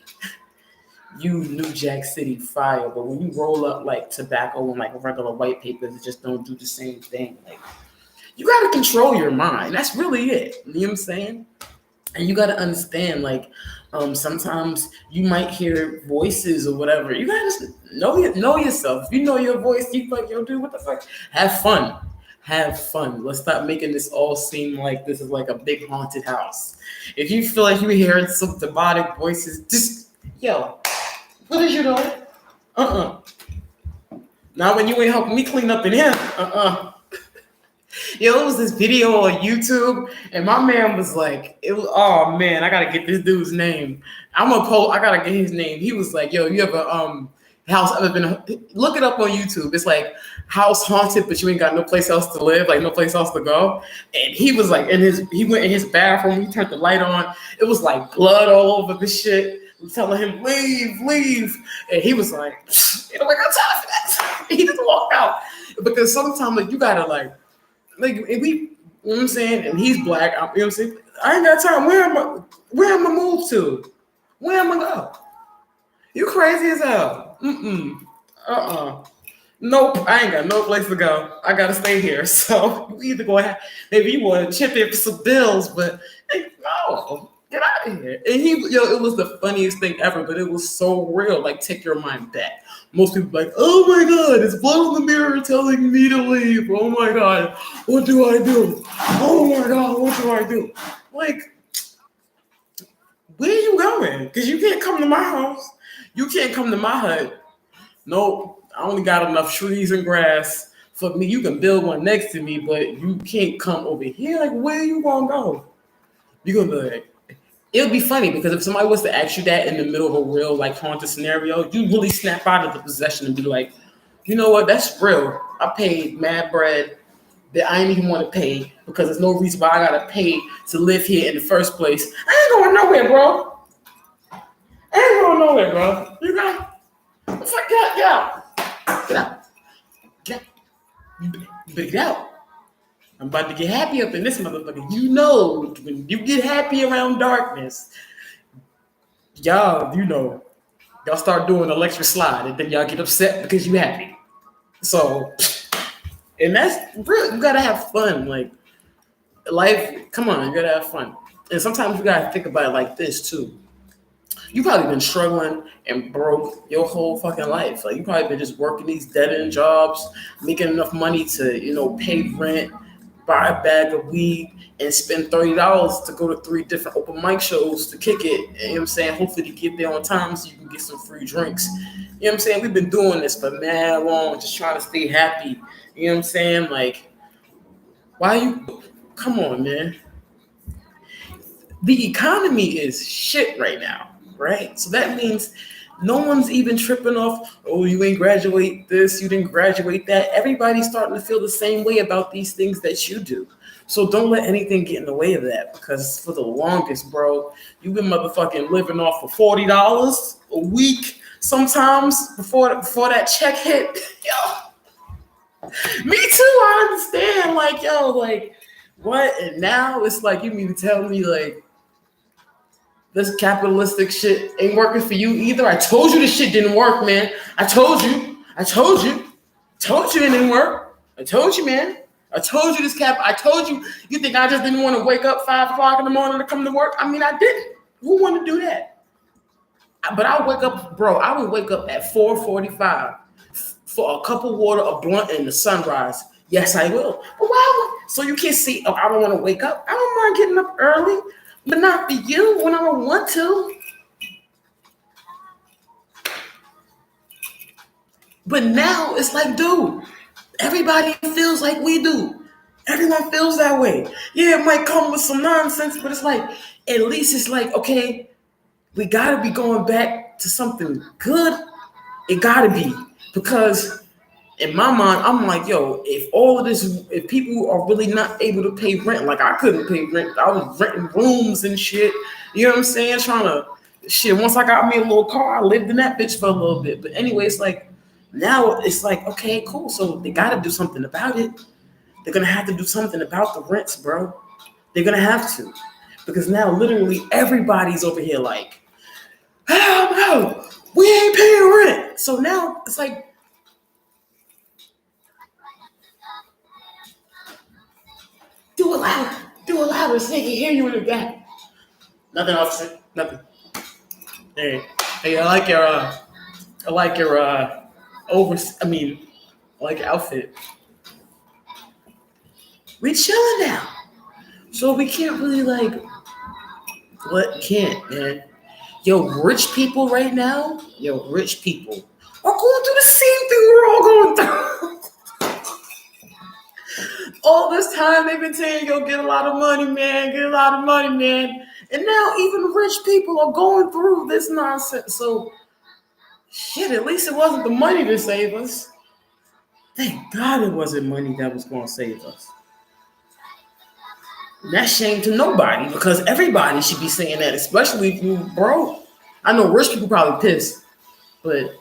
you New Jack City fire. But when you roll up like tobacco and like regular white papers, it just don't do the same thing. Like, you gotta control your mind. That's really it. You know what I'm saying? And you gotta understand, like, sometimes you might hear voices or whatever. You gotta just know yourself. If you know your voice, you like, yo, dude, what the fuck? Have fun. Have fun. Let's stop making this all seem like this is like a big haunted house. If you feel like you're hearing some demonic voices, just, yo, what is you doing? Now when you ain't helping me clean up in here, Yo, it was this video on YouTube, and my man was like, oh man, I gotta get this dude's name. I gotta get his name. He was like, yo, you ever house ever been, look it up on YouTube. It's like house haunted, but you ain't got no place else to live, like no place else to go. And he was like he went in his bathroom, he turned the light on. It was like blood all over the shit. I'm telling him, leave. And he was like, I got time for that. He just walked out. Because sometimes like you gotta like Like, and we, you know what I'm saying? And he's black. You know what I'm saying? I ain't got time. Where am I move to? Where am I go? You crazy as hell. Nope, I ain't got no place to go. I gotta stay here. So you either go ahead, maybe you want to chip in for some bills, but hey, no, get out of here. And it was the funniest thing ever, but it was so real. Like, take your mind back. Most people like, oh my God, it's blood in the mirror telling me to leave. Oh my God, what do I do? Oh my God, what do I do? Like, where are you going? Because you can't come to my house. You can't come to my hut. Nope. I only got enough trees and grass for me. You can build one next to me, but you can't come over here. Like, where you gonna go? You're gonna be like, it'll be funny because if somebody was to ask you that in the middle of a real like haunted scenario, you really snap out of the possession and be like, you know what? That's real. I paid mad bread that I ain't even want to pay because there's no reason why I gotta pay to live here in the first place. I ain't going nowhere, bro. I ain't going nowhere, bro. You got it's like get out. Get out. Get out. You better get out. I'm about to get happy up in this motherfucker. You know, when you get happy around darkness, y'all start doing electric slide and then y'all get upset because you happy. So, and that's real. You gotta have fun. Like, life, come on, you gotta have fun. And sometimes you gotta think about it like this too. You probably been struggling and broke your whole fucking life. Like, you probably been just working these dead-end jobs, making enough money to, pay rent, buy a bag of weed, and spend $30 to go to 3 different open mic shows to kick it. You know what I'm saying? Hopefully to get there on time so you can get some free drinks. You know what I'm saying? We've been doing this for mad long, just trying to stay happy. You know what I'm saying? Like, come on, man. The economy is shit right now. Right? So that means no one's even tripping off, oh, you ain't graduate this, you didn't graduate that. Everybody's starting to feel the same way about these things that you do. So don't let anything get in the way of that, because for the longest, bro, you've been motherfucking living off of $40 a week sometimes before that check hit. Yo, me too, I understand. Like, yo, like, what? And now it's like, you mean to tell me, like, this capitalistic shit ain't working for you either? I told you this shit didn't work, man. I told you it didn't work. I told you, man. I told you I told you. You think I just didn't want to wake up 5 o'clock in the morning to come to work? I mean, I didn't. Who wanted to do that? But I would wake up at 4:45 for a cup of water, a blunt, and the sunrise. Yes, I will. But why? So you can't see, I don't want to wake up. I don't mind getting up early. But not for you when I don't want to. But now it's like, dude, everybody feels like we do. Everyone feels that way. Yeah, it might come with some nonsense, but it's like, at least it's like, okay, we gotta be going back to something good. It gotta be. Because in my mind, I'm like, yo, if people are really not able to pay rent, like I couldn't pay rent, I was renting rooms and shit. You know what I'm saying? Once I got me a little car, I lived in that bitch for a little bit. But anyway, it's like, now it's like, okay, cool. So they got to do something about it. They're going to have to do something about the rents, bro. They're going to have to. Because now literally everybody's over here like, hell no, we ain't paying rent. So now it's like, do it louder so they can hear you in the back. Nothing, officer. Nothing. Hey, I like your outfit. We chilling now, so we can't really man. Yo, rich people right now, are going through the same thing we're all going through. All this time they've been saying, yo, get a lot of money, man. And now even rich people are going through this nonsense. So, shit, at least it wasn't the money to save us. Thank God it wasn't money that was going to save us. And that's shame to nobody, because everybody should be saying that, especially if you broke. I know rich people probably pissed, but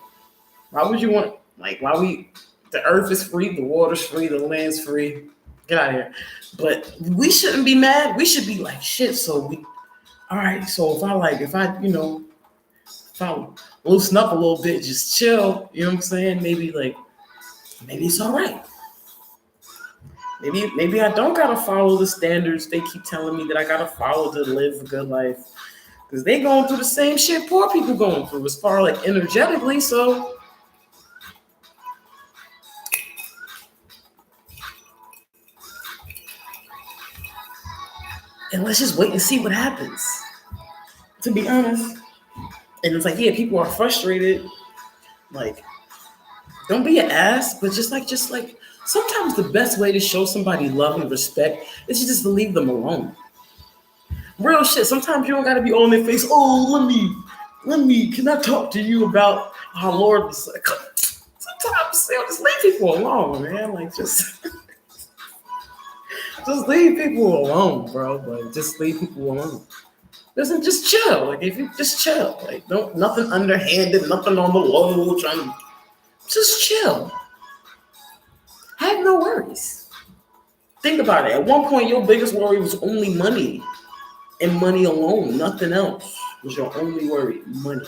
why would you want, the earth is free, the water's free, the land's free. Get out of here. But we shouldn't be mad. We should be like, shit. So we, all right. So if I loosen up a little bit, just chill. You know what I'm saying? Maybe it's all right. Maybe I don't gotta follow the standards they keep telling me that I gotta follow to live a good life. Because they going through the same shit poor people going through as far like energetically. So and let's just wait and see what happens. To be honest. And it's like, yeah, people are frustrated. Like, don't be an ass, but just like sometimes the best way to show somebody love and respect is just to leave them alone. Real shit. Sometimes you don't gotta be on their face. Oh, can I talk to you about our Lord? Sometimes just leave people alone, man. Like just leave people alone, bro. Like just leave people alone. Listen, just chill. Like if you just chill, like don't nothing underhanded, nothing on the low, trying. Just chill. Have no worries. Think about it. At one point, your biggest worry was only money and money alone. Nothing else was your only worry. Money.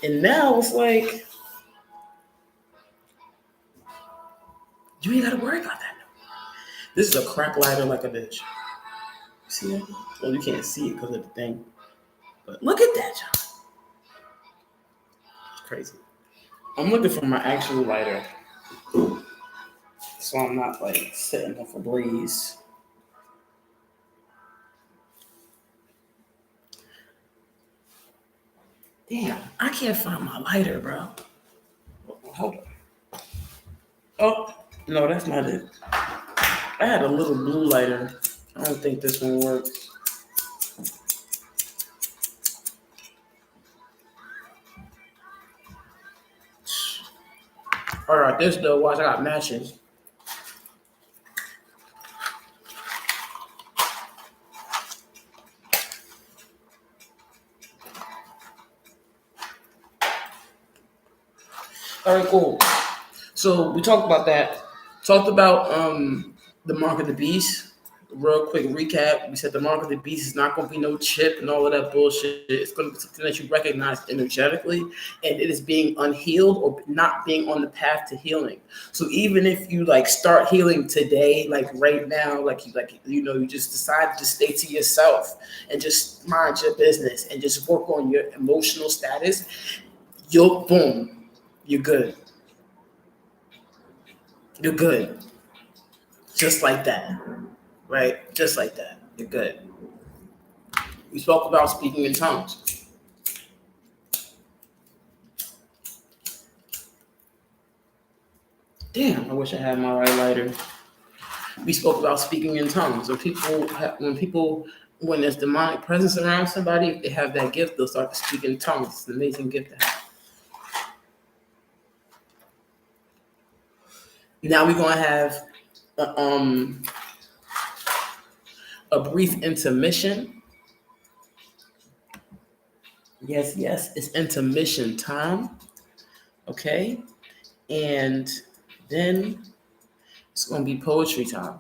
And now it's like you ain't gotta worry about that. This is a crack lighter like a bitch. See that? Well, you can't see it because of the thing. But look at that, John. It's crazy. I'm looking for my actual lighter. So I'm not like setting off a blaze. Damn, I can't find my lighter, bro. Hold on. Oh, no, that's not it. I had a little blue lighter. I don't think this one works. All right, this though, watch, I got matches. All right, cool. So we talked about that. Talked about the mark of the beast. Real quick recap. We said the mark of the beast is not going to be no chip and all of that bullshit. It's going to be something that you recognize energetically, and it is being unhealed or not being on the path to healing. So even if you like start healing today, like right now, you just decide to just stay to yourself and just mind your business and just work on your emotional status, you're good. You're good. Just like that. Right? Just like that. You're good. We spoke about speaking in tongues. Damn, I wish I had my right lighter. We spoke about speaking in tongues. When there's demonic presence around somebody, if they have that gift, they'll start to speak in tongues. It's an amazing gift to have. Now we're going to have a brief intermission. Yes, it's intermission time. Okay? And then it's going to be poetry time.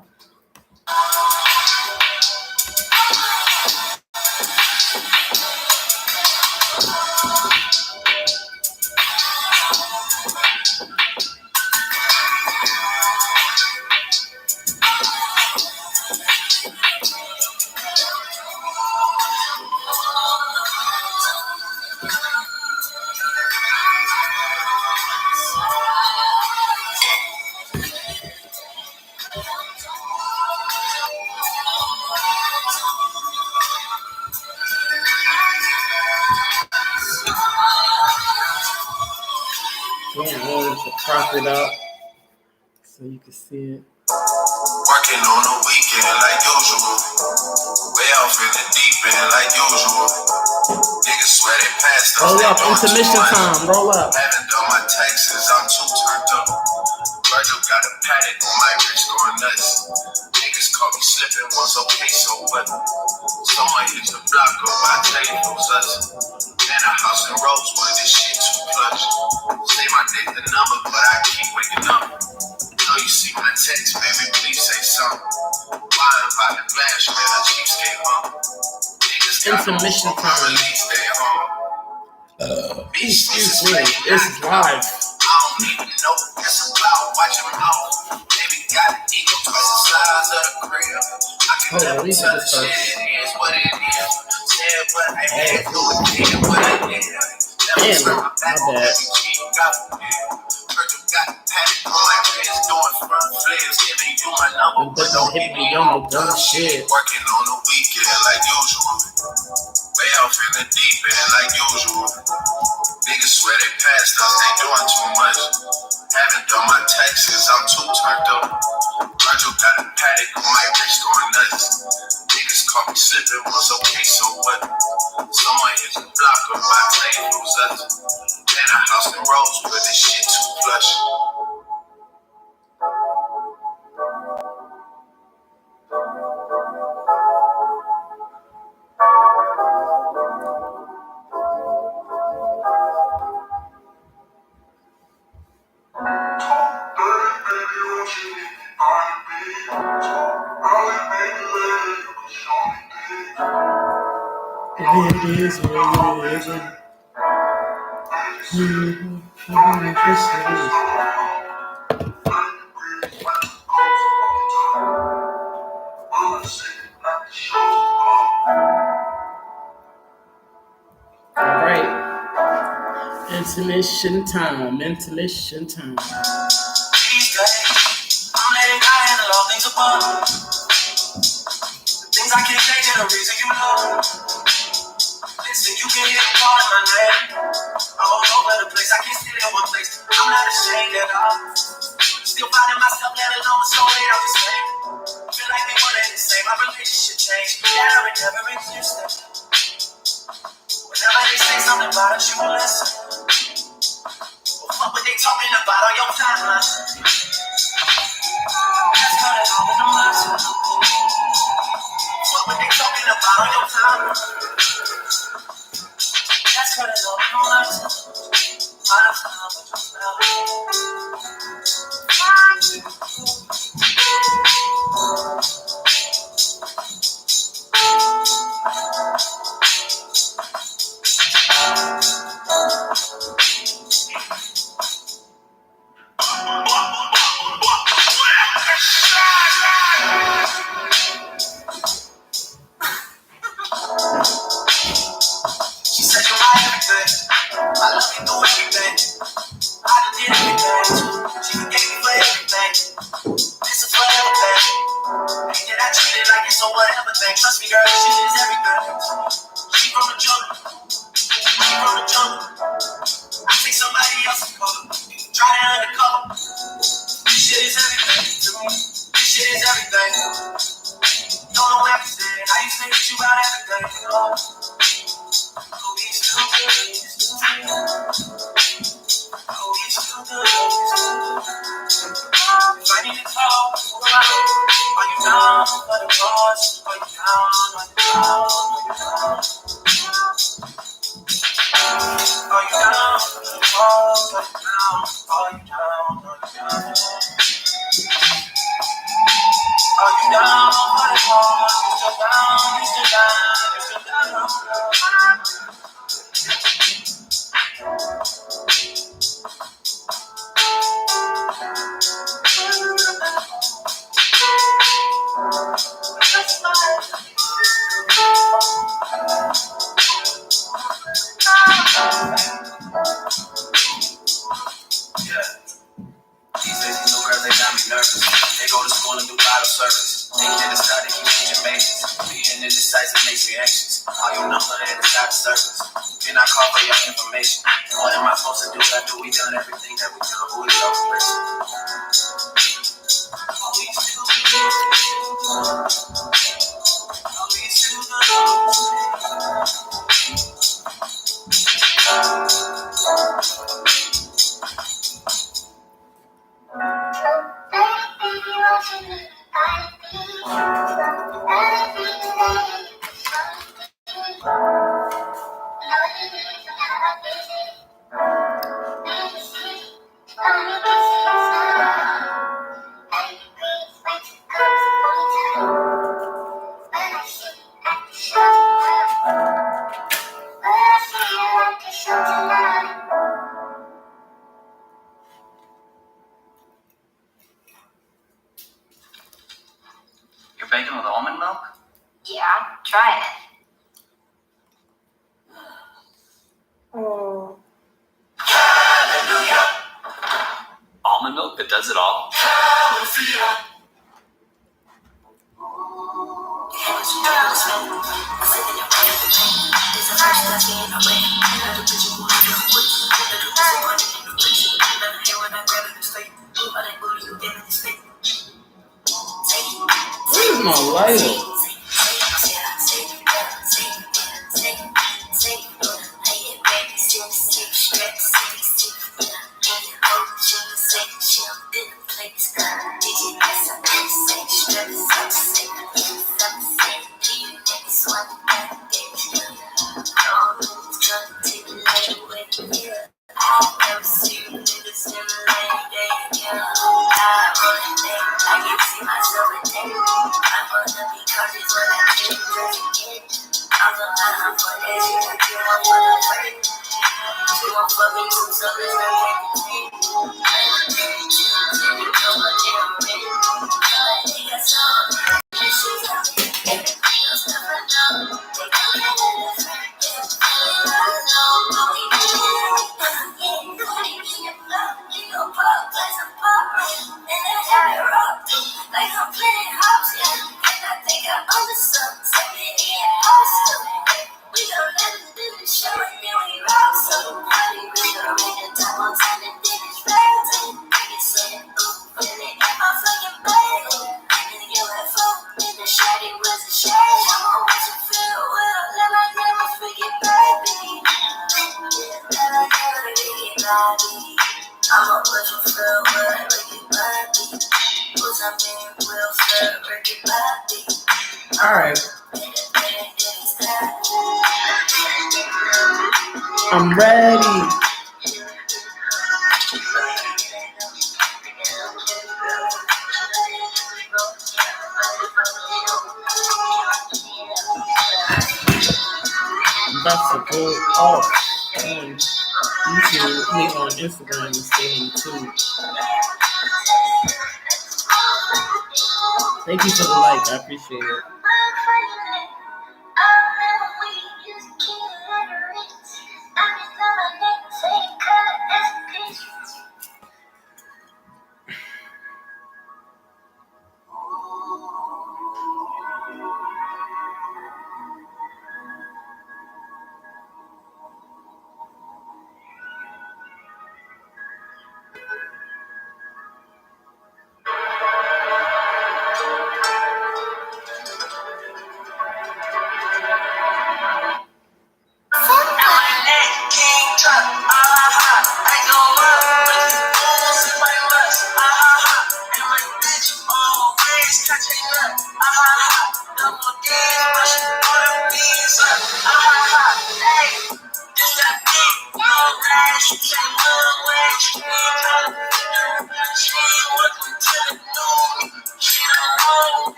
Prop it up so you can see it. Working on the weekend like usual. Way off in the deep end like usual. Niggas sweating past us. Roll up, intermission time. Roll up. Haven't done my taxes, I'm too turned up. Virgil got a paddock on my wrist going nuts. Niggas caught me slipping once, okay, so what? Someone hit the block up, I tell you it was us. Man, a house in Rosewood, this shit too plush. Say my date the number, but I keep waking up. you see my text, baby, please say something. Lying by the glass, man, a cheapskate, huh? Niggas got no Intermission home, time. release day, huh? Bitch, Excuse me, this is live. I don't even know what it's about. Watch your mouth. Baby got an ego twice the size of the crib. I can Hold on, never let me tell put the this shit, first. it is what it is. Said what I had, do it, did what I did. Never Damn, turn my back my on bad. every kid got from here. Virgil got the paddock on my wrist, doing front flips, giving you my number, but don't hit me on no dumb shit. Working on the weekend like usual. Way off in the deep end like usual. Niggas swear they passed us, they doing too much. Haven't done my taxes, I'm too turned up. Virgil got a paddock on my wrist going nuts. Niggas caught me slipping, was okay, so what? Someone hit the block up, my claim was us. Then a house in Rose, but this shit too plush. It is what it is. All right. Intermission time. Intermission time. These days, I'm letting God handle all things above. The things I can't change are the reason you love. Listen, you can hear them calling my name. I'm all over the place, I can't stay in one place. I'm not ashamed at all. Still finding myself let alone so late, I'm just saying. Feel like they one and the same, our relationship changed. Yeah, it never existed. Whenever they say something about us, you will listen. Well, fuck what they talking about on your timeline. That's cut it all in the mud. Fuck what they talking about on your timeline. That's cut it all in the mud. She said you're my everything. I love you through everything. I done did everything. She forgave me for everything. This is for everything. Ain't that I treat it like it's a whatever thing. Trust me, girl, she is everything. She from the jungle. She from the jungle. I take somebody else's color. Try to undercover. This shit is everything to me. This shit is everything. Don't know everything. I used to hate you about everything. We still good. We still good. If I need to talk, are you down for the cause? Are you down? Are you down? Are you down for the cause? Are you down? Are you down? Are you down for the cause? You still down? You still down? You still down? These days, you know, girls, they got me nervous. They go to school and do bottle service. They can't decide to keep changing bases. Being indecisive makes me anxious. All you know that it's out of service. Can I call for your information? What am I supposed to do after we done everything that we done? Who is your person? Are we still good? Are we still bacon with almond milk? Yeah, try it. Oh. Almond milk that does it all? Where's my lighter? All right. I'm ready. That's a good off. You should me on Instagram and stay tuned. Thank you for the like. I appreciate it.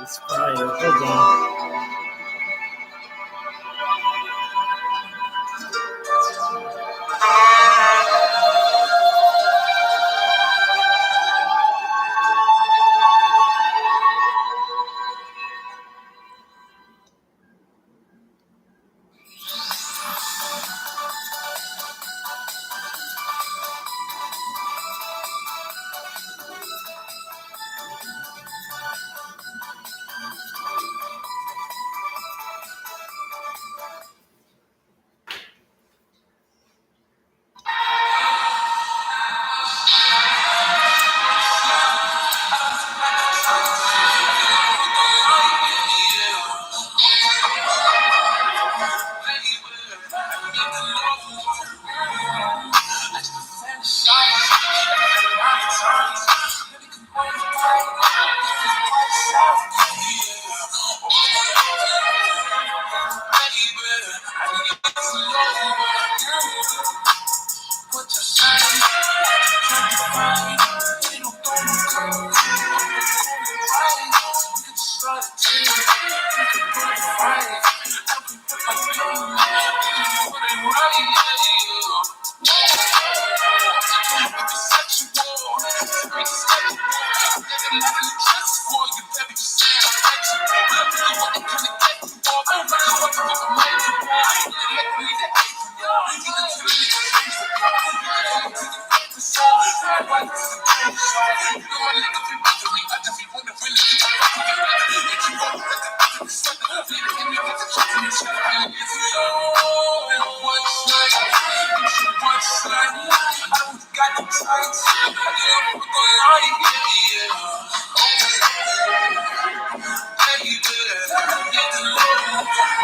It's fire. Hold on.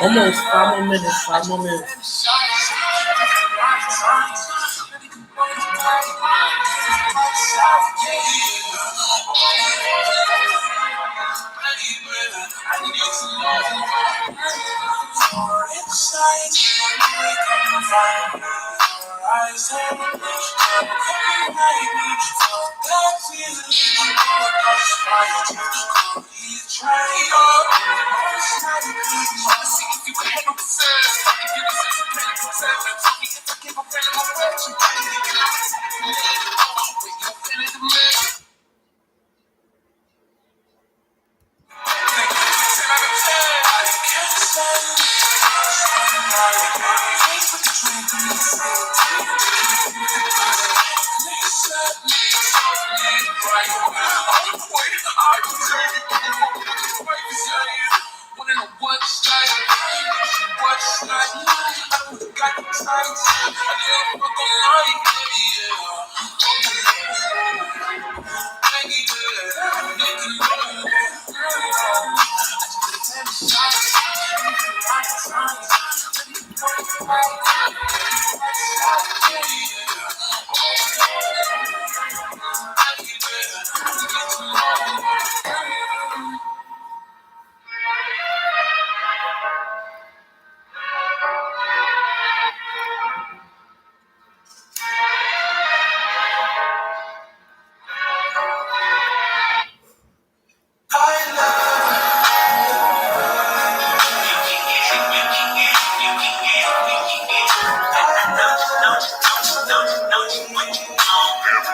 Almost 5 more minutes. 5 more minutes.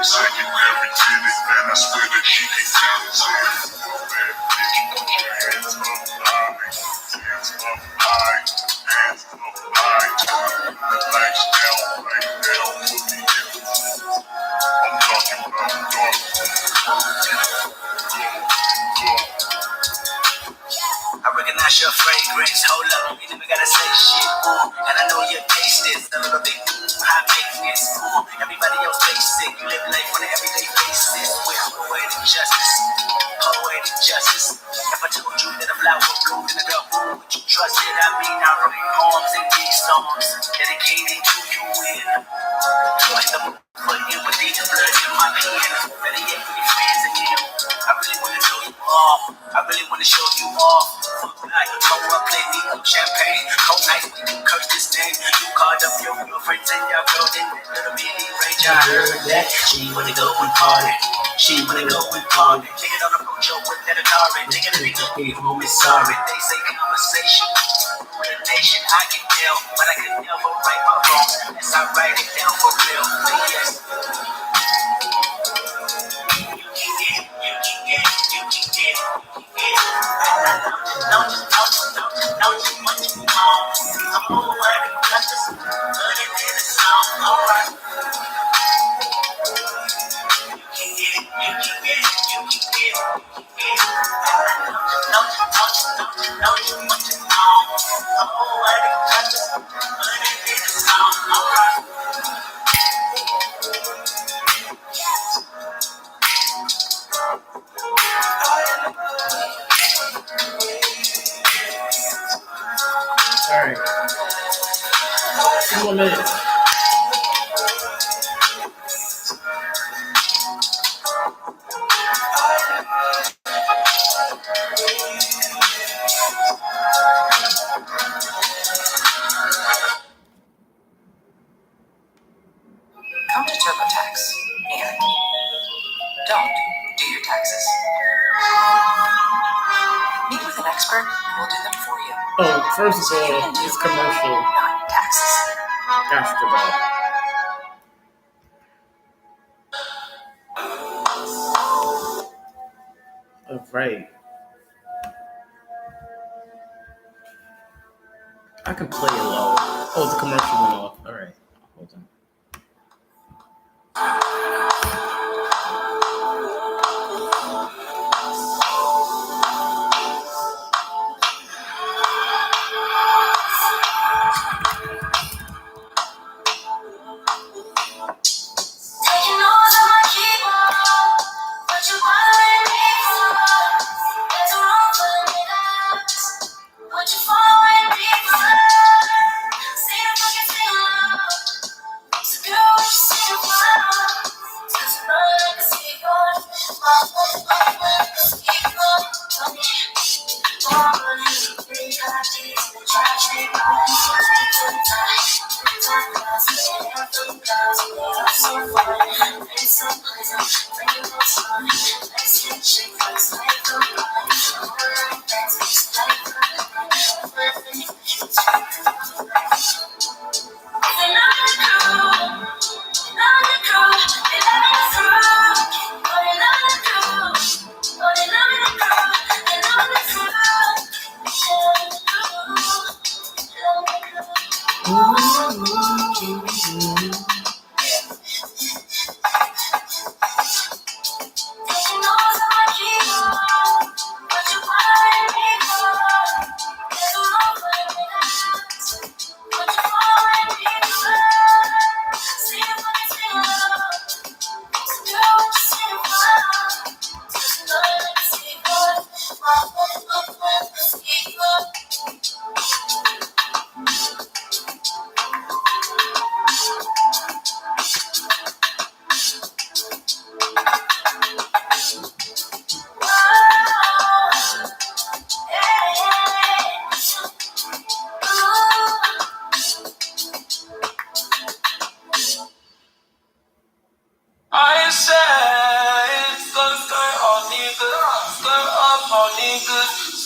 Second every minute, man, I swear that she can count it. Say, bad bitch, put your hands up high. Hands up high. Hands up high. Relax down right now. Put me in the mood. I'm talking about dark. Go. I recognize your fragrance. Hold up, you never gotta say shit. And I know your taste is a little bit high maintenance. Everybody else basic. You live life on an everyday basis with poetic justice. Poetic justice. If I told you that a flower bloomed in a dark room, would you trust it? I mean, I write poems and these songs dedicated to you. Join the put empathy to blood in my pen. Better yet, for your friends and you. I really wanna know you all. I really wanna show you off. Like, hold up, play me up champagne. Cold nights when you curse this name. You called up your girlfriends and y'all girls in that little bitty range. I heard that she wanna go and party. She wanna go and party. Nigga don't approach her with that Atari. Nigga, the nigga gave home is sorry. They say conversation. With a nation, I can tell, but I can never write my wrong. Unless I write it down for real. But yes. All right. 2 more minutes. Come to TurboTax and don't do your taxes. Meet with an expert who will do them for you. Oh, first of all, this commercial. Not taxes. That's the ball. All right. I can play it low. Oh, the commercial went off. All right. Hold on.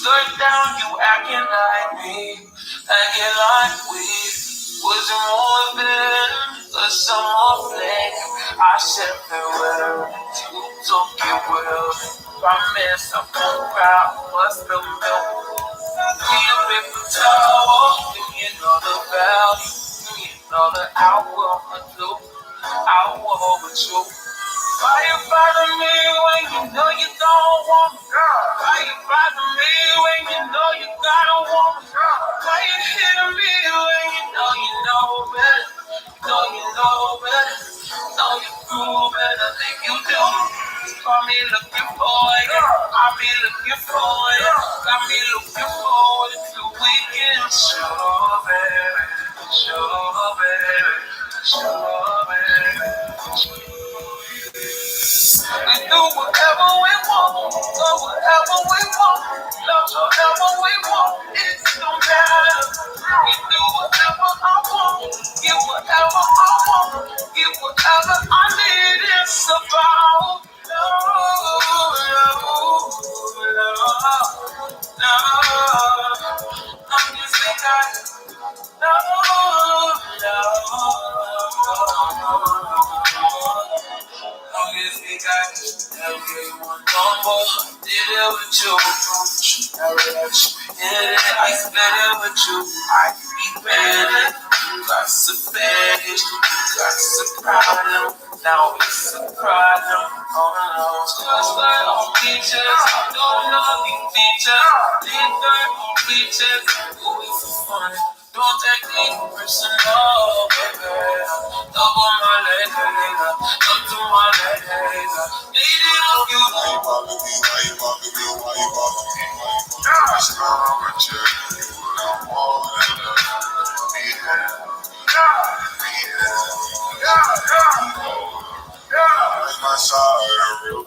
Skirt down, you acting like me, acting like we wasn't more than a summer fling. I said farewell to get well. Promise I won't cry, what's the milk? Keep it for towel, you know the value, you know the hour or two, hour with you. Why you bother me when you know you don't want me? Why you bother me when you know you gotta want me? Why you hit me when you know better? You know better. Know you do better than you do. Got me looking for it. I be looking for it. Got me looking forward to the weekend. Sure, baby. Sure, baby. Sure, baby. We do whatever we want, go whatever we want, love whatever we want, it don't matter. We do whatever I want, get whatever I want, get whatever I need. It's about love, love, love. I'm just a guy. Love, love. Long as we got everyone number, did it with you. Never let you hit it, I split it with you. I be better, got some fetish, got some problem. Now it's a problem. Oh no, just like on beaches, don't know the features. Live on beaches, always fun. Don't take me personal, baby. Double my leg, up to my leg. Need it up, you. Why you bothering me? Why you bothering me? Why you bothering me? I said I'm a jerk. I'm all in love. That's my side, real.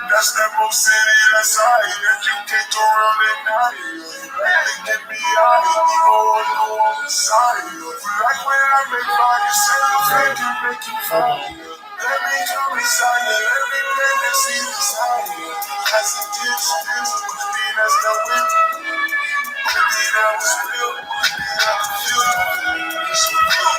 That's that most city, that's high. That you can't go around at night. They get me out, you know what no on the side. Like when I make body sound, make you fire. Let me come inside you, let me play that see inside you. That's a dish, that's the whip. Baby, that was real, that was real. It's so cool,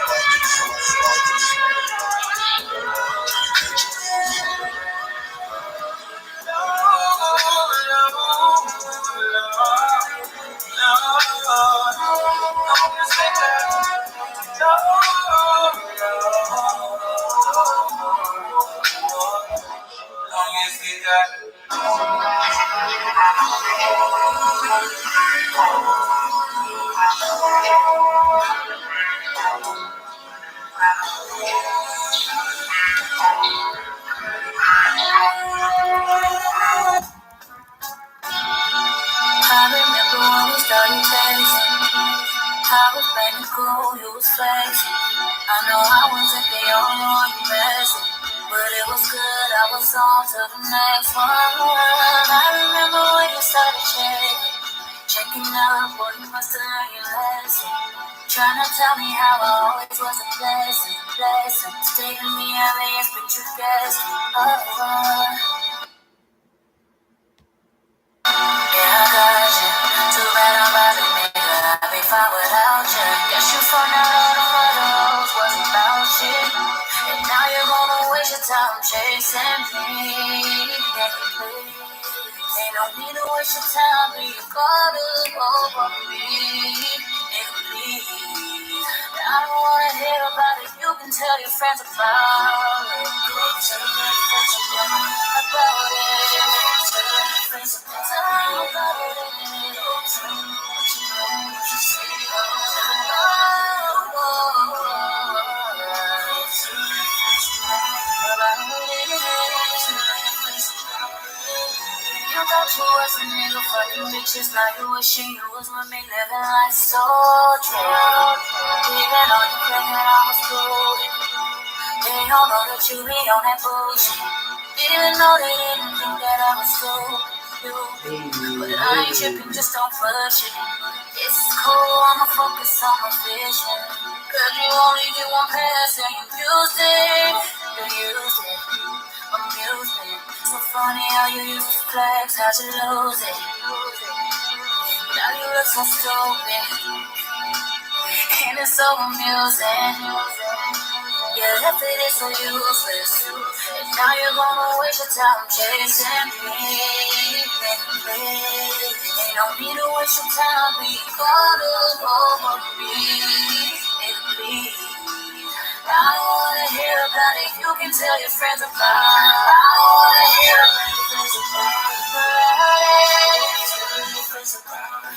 I remember when we started dating. I was playing cool, you was flexing. I know I wasn't the only one you messing, but it was good. I was on to the next one. I remember when you started checking out, boy, you must have learned your lesson. Trying to tell me how I always was a blessing. Stating me aliens, but you guessed. Yeah, I got you. Too bad I'm about to nigga. I'd be fine without you. Guess you found out all the other hoes wasn't about shit. And now you're gonna waste your time chasing me. Ain't no need to waste your time being caught up over me. Nigga, please. I don't wanna hear about it. You can tell your friends about it. Go tell your friends about it. Tell your friends about it. Go tell them what you know, what you see. Go tell your friends about it. You thought you was a nigga fucking bitches, now you wishing you was with me, living life so true. Even though you thinking I was cool, they don't know that you be on that bullshit. Even though they didn't think that I was cool, but I ain't tripping, just don't push it. It's cool, I'ma focus on my vision. Cause you only get one pass and you used it. Amusement. So funny how you use the flags, how'd you lose it? Now you look so stupid, and it's so amusing. You left it so useless. And now you're gonna waste your time chasing me. Ain't no need to waste your time being caught up over me. Please. I don't wanna hear about it. You can tell your friends about it. I don't wanna hear about your friends about it. Tell your friends about it.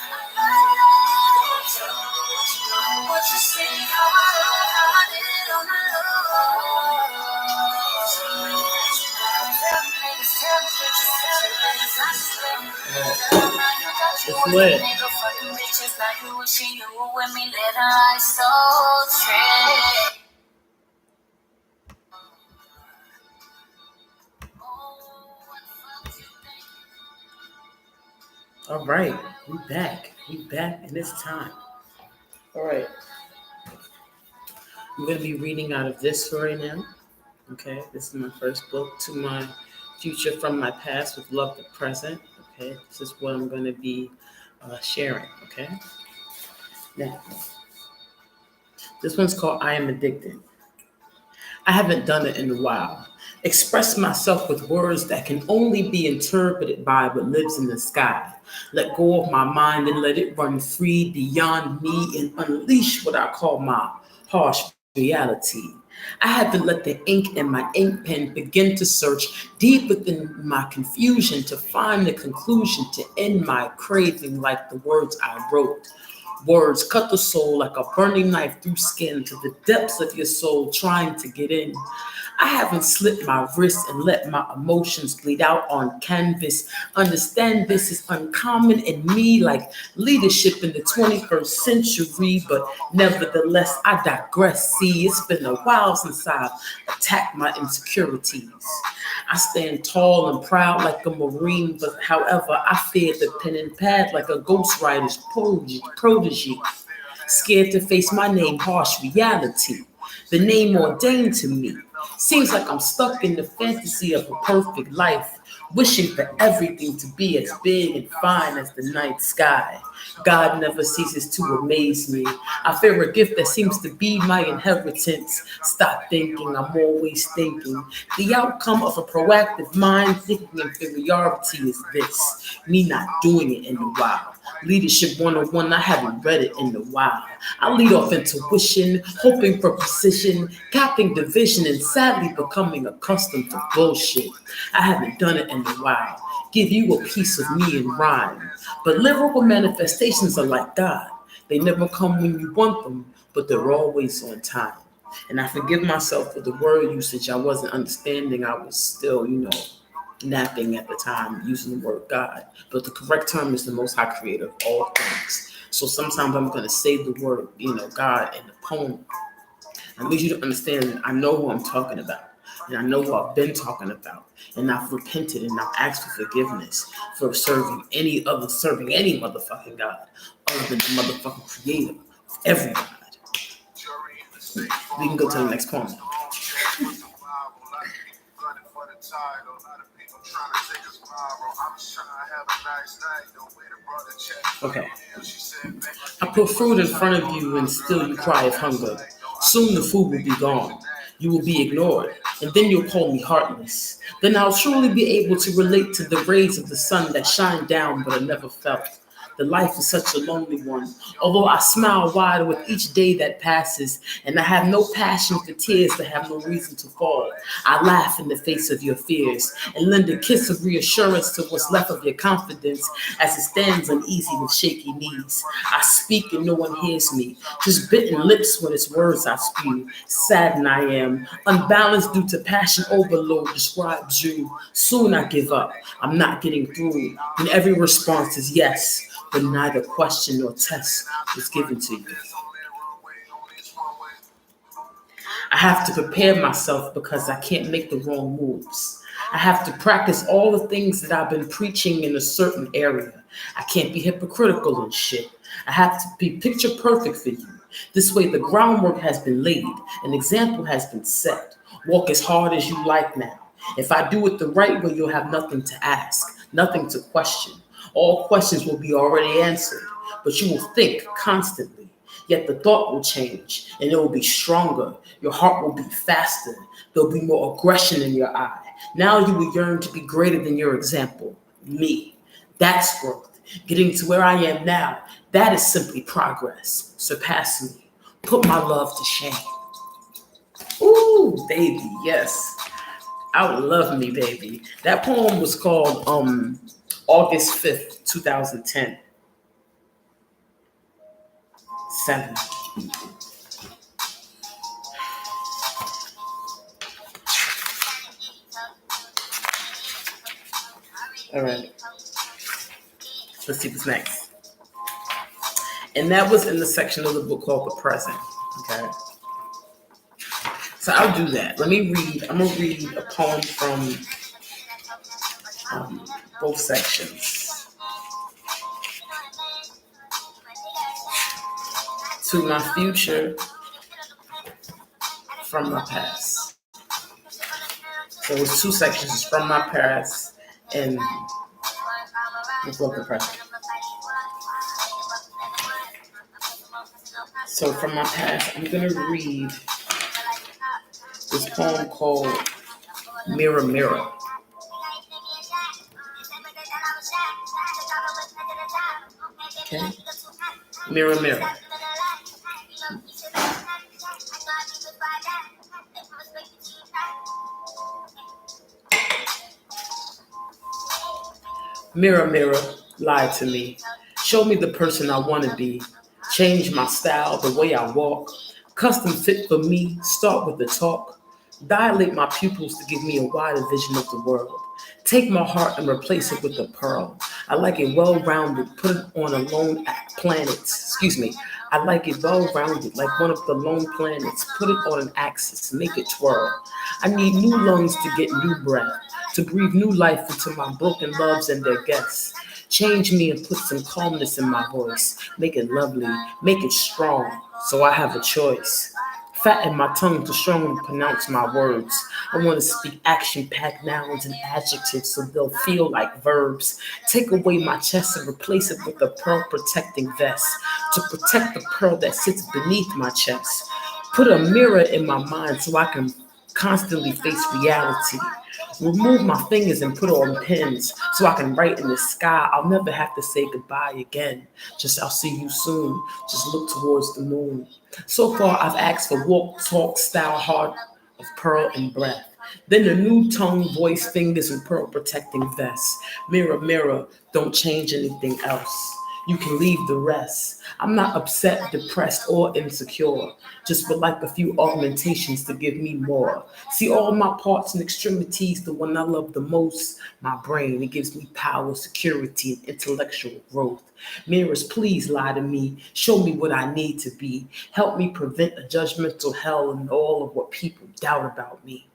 What you see, how I did on my own. It's lit. All right, we back. We back, and it's time. All right, I'm gonna be reading out of this right now. Okay, this is my first book, To My Future from My Past with Love the Present. Okay, this is what I'm gonna be sharing. Okay, now this one's called I Am Addicted. I haven't done it in a while. Express myself with words that can only be interpreted by what lives in the sky. Let go of my mind and let it run free beyond me and unleash what I call my harsh reality. I haven't let the ink in my ink pen begin to search deep within my confusion to find the conclusion to end my craving like the words I wrote. Words cut the soul like a burning knife through skin to the depths of your soul trying to get in. I haven't slit my wrist and let my emotions bleed out on canvas. Understand this is uncommon in me, like leadership in the 21st century, but nevertheless, I digress. See, it's been a while since I've attacked my insecurities. I stand tall and proud like a Marine, but however, I fear the pen and pad like a ghostwriter's protege. Scared to face my name, harsh reality. The name ordained to me. Seems like I'm stuck in the fantasy of a perfect life, wishing for everything to be as big and fine as the night sky. God never ceases to amaze me. I fear a gift that seems to be my inheritance. Stop thinking, I'm always thinking. The outcome of a proactive mind thinking inferiority is this, me not doing it in a while. Leadership 101, I haven't read it in a while. I lead off intuition, hoping for precision, capping division, and sadly becoming accustomed to bullshit. I haven't done it in a while. Give you a piece of me in rhyme. But lyrical manifestations are like God. They never come when you want them, but they're always on time. And I forgive myself for the word usage I wasn't understanding. I was still, napping at the time using the word God. But the correct term is the most high creator of all things. So sometimes I'm going to say the word, God in the poem. I need you to understand that I know who I'm talking about. And I know who I've been talking about. And I've repented and I've asked for forgiveness for serving any motherfucking God other than the motherfucking creator of every God. We can go to the next poem. Okay. I put food in front of you and still you cry of hunger. Soon the food will be gone. You will be ignored, and then you'll call me heartless. Then I'll truly be able to relate to the rays of the sun that shine down but are never felt. The life is such a lonely one, although I smile wide with each day that passes, and I have no passion for tears that have no reason to fall. I laugh in the face of your fears and lend a kiss of reassurance to what's left of your confidence as it stands uneasy with shaky knees. I speak and no one hears me, just bitten lips when it's words I spew. Saddened I am, unbalanced due to passion overload describes you. Soon I give up, I'm not getting through, and every response is yes. But neither question nor test was given to you. I have to prepare myself because I can't make the wrong moves. I have to practice all the things that I've been preaching in a certain area. I can't be hypocritical and shit. I have to be picture perfect for you. This way the groundwork has been laid, an example has been set. Walk as hard as you like now. If I do it the right way, you'll have nothing to ask, nothing to question. All questions will be already answered, but you will think constantly. Yet the thought will change and it will be stronger. Your heart will beat faster. There'll be more aggression in your eye. Now you will yearn to be greater than your example, me. That's growth. Getting to where I am now, that is simply progress. Surpass me. Put my love to shame. Ooh, baby, yes. Outlove Me, baby. That poem was called August 5th, 2010. 7. All right. Let's see what's next. And that was in the section of the book called The Present. Okay. So I'll do that. Let me read. I'm gonna read a poem from both sections. To my future from my past. So it's two sections. It's from my past and the present. So from my past, I'm gonna read this poem called Mirror Mirror. Okay? Mirror Mirror. Mirror, mirror, lie to me. Show me the person I want to be. Change my style, the way I walk. Custom fit for me, start with the talk. Dilate my pupils to give me a wider vision of the world. Take my heart and replace it with a pearl. I like it well-rounded, put it on a lone planet. Excuse me. I like it well-rounded, like one of the lone planets. Put it on an axis, make it twirl. I need new lungs to get new breath, to breathe new life into my broken loves and their guests. Change me and put some calmness in my voice. Make it lovely, make it strong, so I have a choice. Fatten my tongue to strongly pronounce my words. I want to speak action-packed nouns and adjectives so they'll feel like verbs. Take away my chest and replace it with a pearl-protecting vest to protect the pearl that sits beneath my chest. Put a mirror in my mind so I can constantly face reality. Remove my fingers and put on pens so I can write in the sky. I'll never have to say goodbye again. Just I'll see you soon. Just look towards the moon. So far, I've asked for walk, talk, style, heart of pearl and breath. Then a new tongue, voice, fingers, and pearl protecting vest. Mirror, mirror, don't change anything else. You can leave the rest. I'm not upset, depressed, or insecure. Just would like a few augmentations to give me more. See all my parts and extremities, the one I love the most, my brain. It gives me power, security, and intellectual growth. Mirrors, please lie to me. Show me what I need to be. Help me prevent a judgmental hell and all of what people doubt about me.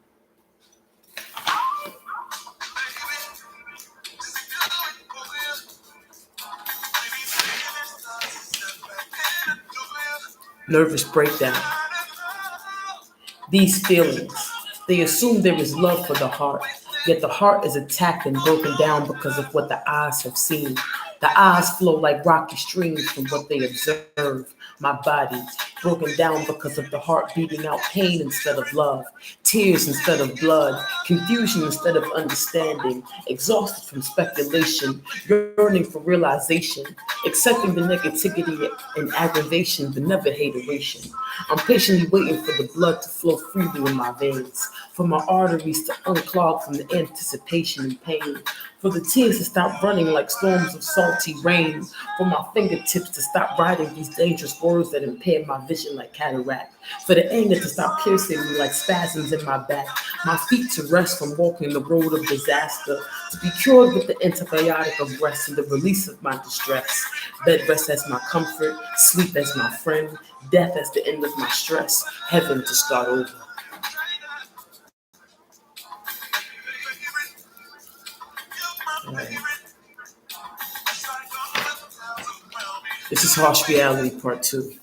Nervous breakdown. These feelings, they assume there is love for the heart, yet the heart is attacked and broken down because of what the eyes have seen. The eyes flow like rocky streams from what they observe. My body broken down because of the heart beating out pain instead of love, tears instead of blood, confusion instead of understanding, exhausted from speculation, yearning for realization, accepting the negativity and aggravation, but never hateration. I'm patiently waiting for the blood to flow freely in my veins, for my arteries to unclog from the anticipation and pain, for the tears to stop running like storms of salty rain, for my fingertips to stop writing these dangerous words that impair my vision like cataract, for the anger to stop piercing me like spasms in my back, my feet to rest from walking the road of disaster, to be cured with the antibiotic of rest and the release of my distress. Bed rest as my comfort, sleep as my friend, death as the end of my stress, heaven to start over. Right. This is Harsh Reality Part 2.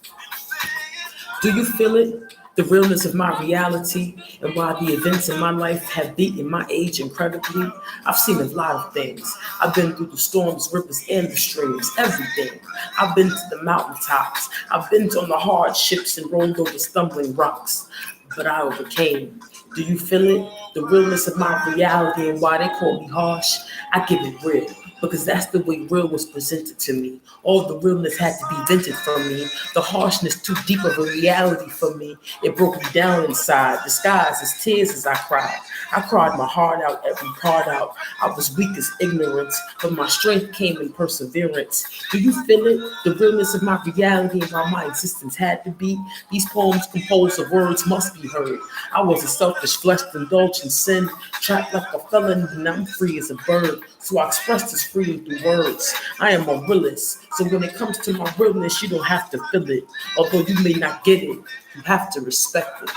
Do you feel it? The realness of my reality and why the events in my life have beaten my age incredibly. I've seen a lot of things. I've been through the storms, rivers, and the streams, everything. I've been to the mountaintops. I've been on the hardships and rolled over stumbling rocks. But I overcame. Do you feel it? The realness of my reality and why they call me harsh? I give it real because that's the way real was presented to me. All the realness had to be vented from me. The harshness too deep of a reality for me. It broke me down inside, disguised as tears as I cried. I cried my heart out, every part out. I was weak as ignorance, but my strength came in perseverance. Do you feel it? The realness of my reality and why my existence had to be. These poems composed of words must be heard. I was a selfish flesh indulged in sin, trapped like a felon, and I'm free as a bird. So I express this freedom through words. I am a realist. So when it comes to my realness, you don't have to feel it. Although you may not get it, you have to respect it.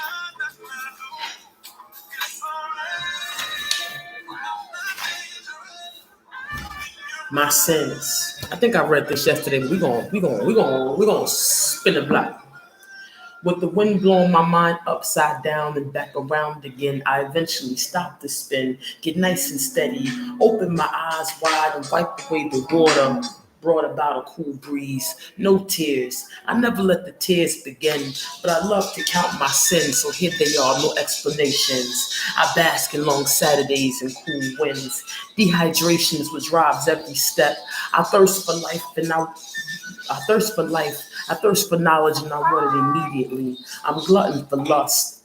My sins. I think I read this yesterday, but we're gonna spin a block. With the wind blowing my mind upside down and back around again, I eventually stop the spin, get nice and steady, open my eyes wide and wipe away the water. Brought about a cool breeze, no tears. I never let the tears begin, but I love to count my sins, so here they are, no explanations. I bask in long Saturdays and cool winds, dehydrations which robs every step. I thirst for life and I thirst for life. I thirst for knowledge and I want it immediately. I'm glutton for lust.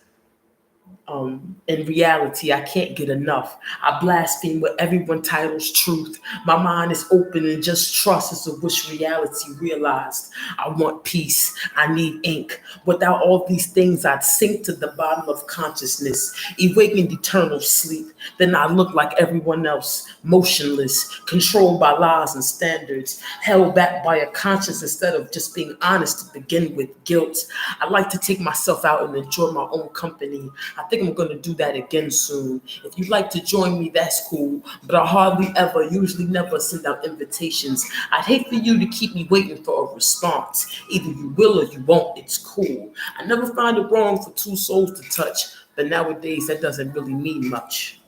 In reality, I can't get enough. I blaspheme what everyone titles truth. My mind is open and just trust is a wish reality realized. I want peace. I need ink. Without all these things, I'd sink to the bottom of consciousness, awakened eternal sleep. Then I look like everyone else, motionless, controlled by laws and standards, held back by a conscience instead of just being honest to begin with guilt. I like to take myself out and enjoy my own company. I think I'm going to do that again soon. If you'd like to join me, that's cool. But I hardly ever, usually never send out invitations. I'd hate for you to keep me waiting for a response. Either you will or you won't. It's cool. I never find it wrong for two souls to touch. But nowadays, that doesn't really mean much.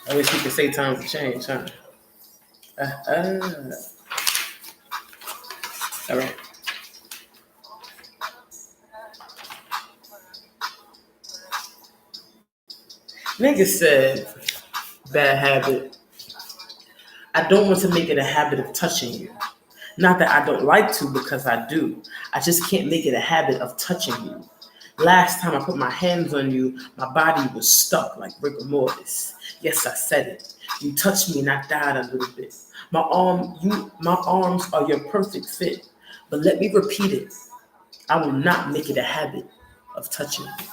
I wish we could say times have changed, huh? All right. Nigga said, bad habit. I don't want to make it a habit of touching you. Not that I don't like to, because I do. I just can't make it a habit of touching you. Last time I put my hands on you, my body was stuck like rigor mortis. Yes, I said it. You touched me and I died a little bit. My arms are your perfect fit. But let me repeat it. I will not make it a habit of touching you.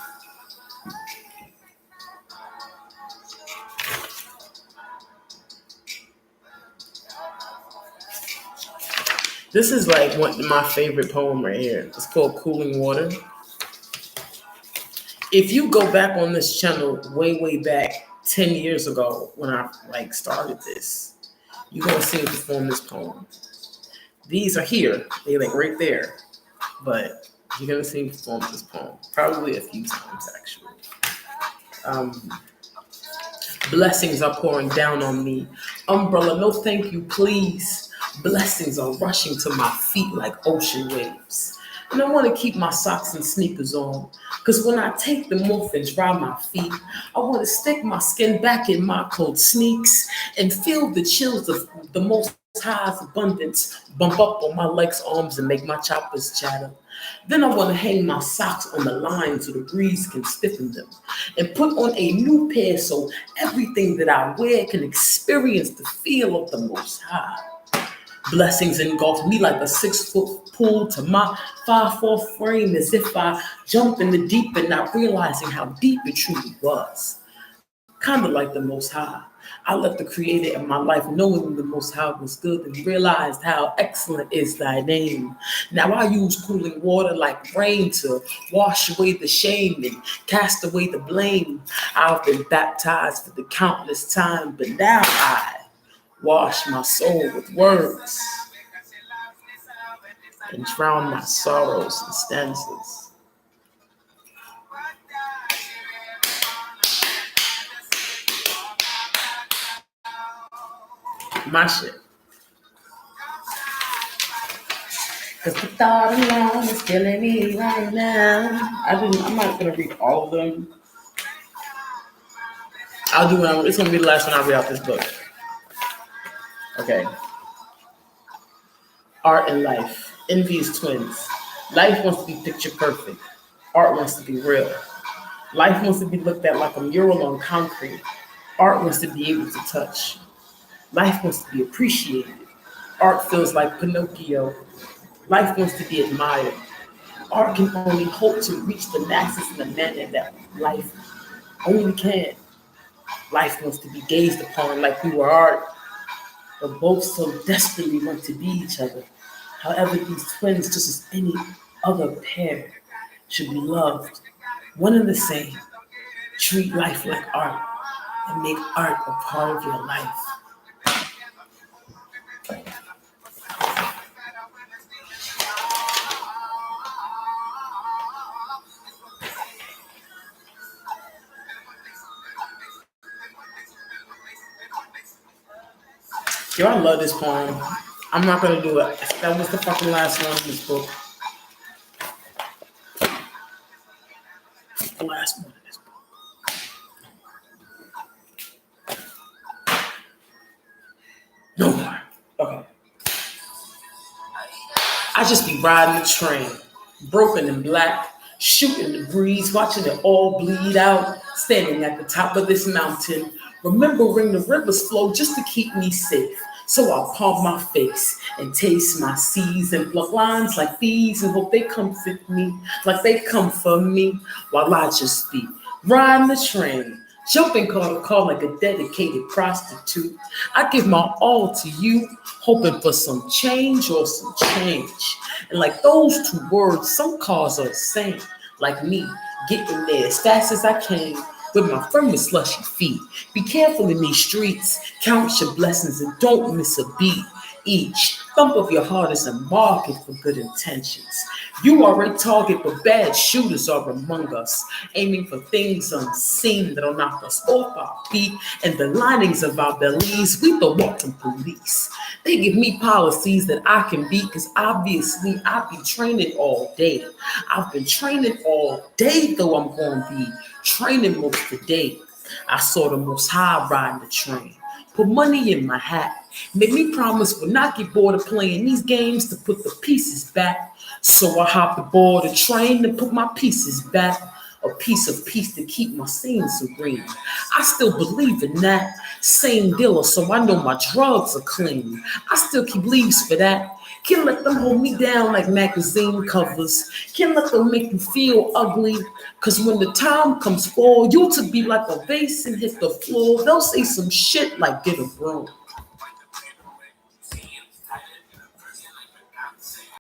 This is like one my favorite poem right here. It's called Cooling Water. If you go back on this channel way back 10 years ago when I like started this, you're gonna see me perform this poem. These are here. They're like right there. But you're gonna see me perform this poem. Probably a few times actually. Um, Blessings are pouring down on me. Umbrella, no thank you, please. Blessings are rushing to my feet like ocean waves. And I want to keep my socks and sneakers on. Because when I take them off and dry my feet, I want to stick my skin back in my cold sneaks and feel the chills of the most high's abundance bump up on my legs, arms, and make my choppers chatter. Then I want to hang my socks on the line so the breeze can stiffen them and put on a new pair so everything that I wear can experience the feel of the Most High. Blessings engulf me like a 6-foot pool to my 5'4" frame as if I jump in the deep and not realizing how deep it truly was. Kind of like the Most High. I left the Creator in my life knowing the Most High was good and realized how excellent is thy name. Now I use cooling water like rain to wash away the shame and cast away the blame. I've been baptized for the countless time, but now I wash my soul with words. and drown my sorrows in stanzas. My shit. Cause the thought alone is killing me right now. I'm not gonna read all of them. I'll do one. It's gonna be the last one I read out this book. Okay. Art and life. Envious twins. Life wants to be picture perfect. Art wants to be real. Life wants to be looked at like a mural on concrete. Art wants to be able to touch. Life wants to be appreciated. Art feels like Pinocchio. Life wants to be admired. Art can only hope to reach the masses in a manner that life only can. Life wants to be gazed upon like we were art, but both so desperately want to be each other. However, these twins, just as any other pair, should be loved, one and the same. Treat life like art and make art a part of your life. Yo, I love this poem. I'm not gonna do it. That was the fucking last one in this book. The last one in this book. No more. Okay. I just be riding the train, broken and black, shooting the breeze, watching it all bleed out, standing at the top of this mountain, remembering the rivers flow just to keep me safe. So I'll palm my face and taste my seas and pluck lines like these and hope they comfort me, like they comfort me, while I just be riding the train, jumping car to car like a dedicated prostitute. I give my all to you, hoping for some change or some change. And like those two words, some cars are the same, like me, getting there as fast as I can with my firm and slushy feet. Be careful in these streets, count your blessings and don't miss a beat. Each thump of your heart is a market for good intentions. You are a target, but bad shooters are among us, aiming for things unseen that'll knock us off our feet and the linings of our bellies. We the walking police. They give me policies that I can beat because obviously I be training all day. I've been training all day, though I'm going to be training most of the day. I saw the Most High riding the train. Put money in my hat. Made me promise will not get bored of playing these games to put the pieces back. So I hopped aboard the train to put my pieces back. A piece of peace to keep my scenes serene. I still believe in that. Same dealer, so I know my drugs are clean. I still keep leaves for that. Can't let them hold me down like magazine covers. Can't let them make me feel ugly. Cause when the time comes for you to be like a vase and hit the floor, they'll say some shit like get a broom.